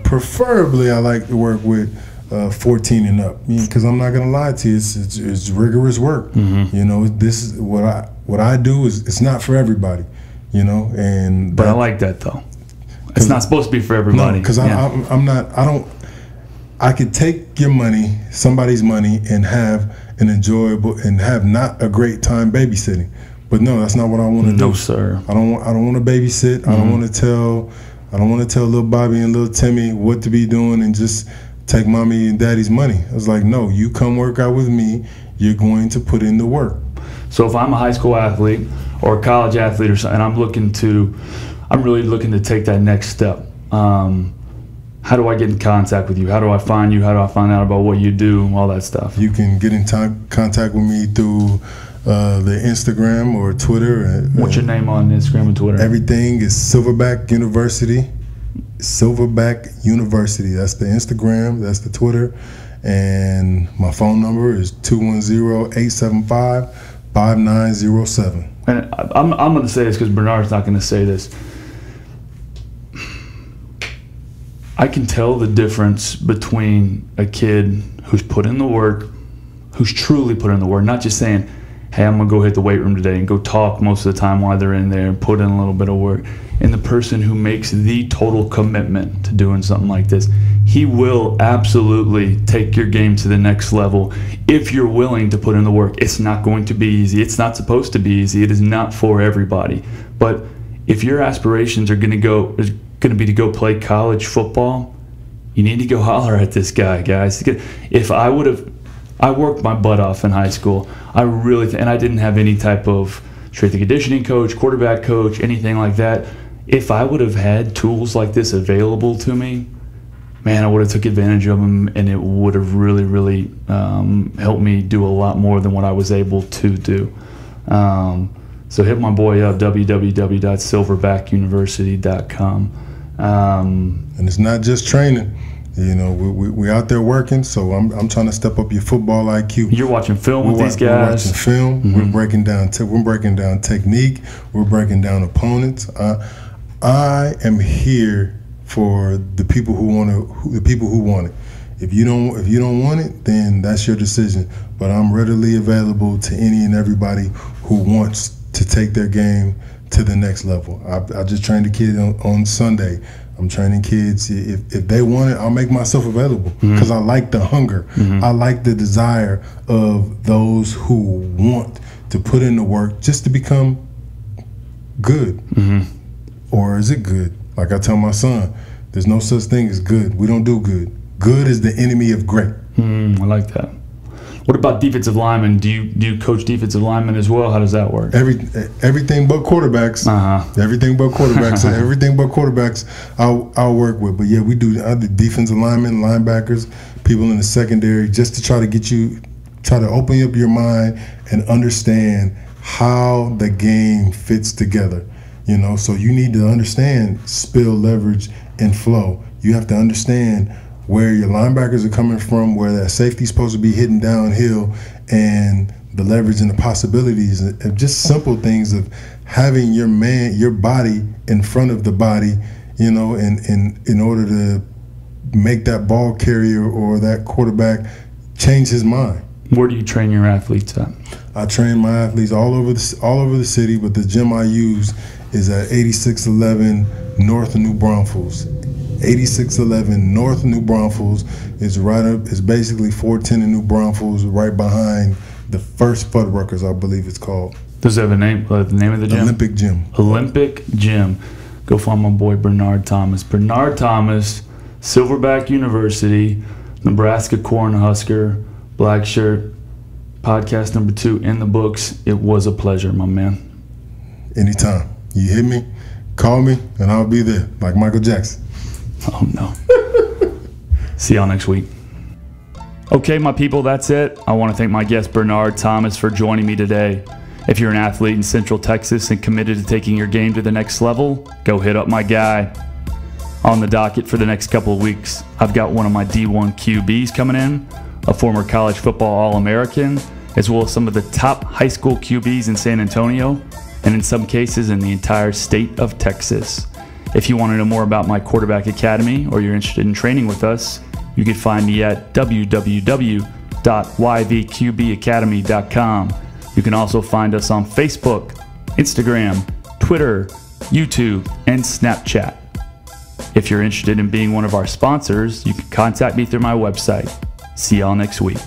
Preferably, I like to work with 14 and up, because I'm not gonna lie to you, it's rigorous work. This is what I do is it's not for everybody. But I like that though. It's not supposed to be for everybody. No, because I could take your money, somebody's money, and have an enjoyable and have not a great time babysitting. But no, that's not what I want to do. No, sir. I don't want to babysit. I don't want to tell little Bobby and little Timmy what to be doing and just take mommy and daddy's money. I was like, no, you come work out with me. You're going to put in the work. So if I'm a high school athlete or a college athlete or something, and I'm really looking to take that next step, how do I get in contact with you? How do I find you? How do I find out about what you do, all that stuff? You can get in contact with me through the Instagram or Twitter. What's your name on Instagram and Twitter? Everything is Silverback University. Silverback University. That's the Instagram. That's the Twitter. And my phone number is 210-875-5907. And I'm going to say this because Bernard's not going to say this. I can tell the difference between a kid who's put in the work, who's truly put in the work, not just saying, hey, I'm going to go hit the weight room today and go talk most of the time while they're in there and put in a little bit of work. And the person who makes the total commitment to doing something like this, he will absolutely take your game to the next level if you're willing to put in the work. It's not going to be easy. It's not supposed to be easy. It is not for everybody. But if your aspirations are going to be to go play college football, you need to go holler at this guy, guys. If I worked my butt off in high school. And I didn't have any type of strength and conditioning coach, quarterback coach, anything like that. If I would have had tools like this available to me, man, I would have took advantage of them, and it would have really, really helped me do a lot more than what I was able to do. So hit my boy up, www.silverbackuniversity.com. And it's not just training. We out there working, so I'm trying to step up your football IQ. You're watching film with these guys. We're watching film. Mm-hmm. We're breaking down technique. We're breaking down opponents. I am here for the people who want it. If you don't want it, then that's your decision. But I'm readily available to any and everybody who wants to take their game to the next level. I just trained a kid on Sunday. I'm training kids. If they want it, I'll make myself available because I like the hunger. I like the desire of those who want to put in the work just to become good. Or is it good? Like I tell my son, there's no such thing as good. We don't do good. Good is the enemy of great. I like that. What about defensive linemen? Do you coach defensive linemen as well? How does that work? Everything but quarterbacks. Everything but quarterbacks. Everything but quarterbacks I'll work with. But yeah, we do other defensive linemen, linebackers, people in the secondary, just to try to open up your mind and understand how the game fits together. You know, so you need to understand spill, leverage, and flow. You have to understand where your linebackers are coming from, where that safety's supposed to be hitting downhill, and the leverage and the possibilities of just simple things of having your body in front of the body, you know, in order to make that ball carrier or that quarterback change his mind. Where do you train your athletes at? I train my athletes all over the city, but the gym I use is at 8611 North New Braunfels. 8611 North New Braunfels is right up. It's basically 410 in New Braunfels, right behind the First Fuddruckers, I believe it's called. Does it have a name? The name of the gym? Olympic Gym. Olympic Gym. Go find my boy Benard Thomas. Benard Thomas, Silverback University, Nebraska Cornhusker, black shirt. Podcast number 2 in the books. It was a pleasure, my man. Anytime. You hit me, call me, and I'll be there, like Michael Jackson. Oh, no. See y'all next week. Okay, my people, that's it. I want to thank my guest, Benard Thomas, for joining me today. If you're an athlete in Central Texas and committed to taking your game to the next level, go hit up my guy. On the docket for the next couple of weeks, I've got one of my D1 QBs coming in, a former college football All-American, as well as some of the top high school QBs in San Antonio, and in some cases in the entire state of Texas. If you want to know more about my quarterback academy or you're interested in training with us, you can find me at www.yvqbacademy.com. You can also find us on Facebook, Instagram, Twitter, YouTube, and Snapchat. If you're interested in being one of our sponsors, you can contact me through my website. See y'all next week.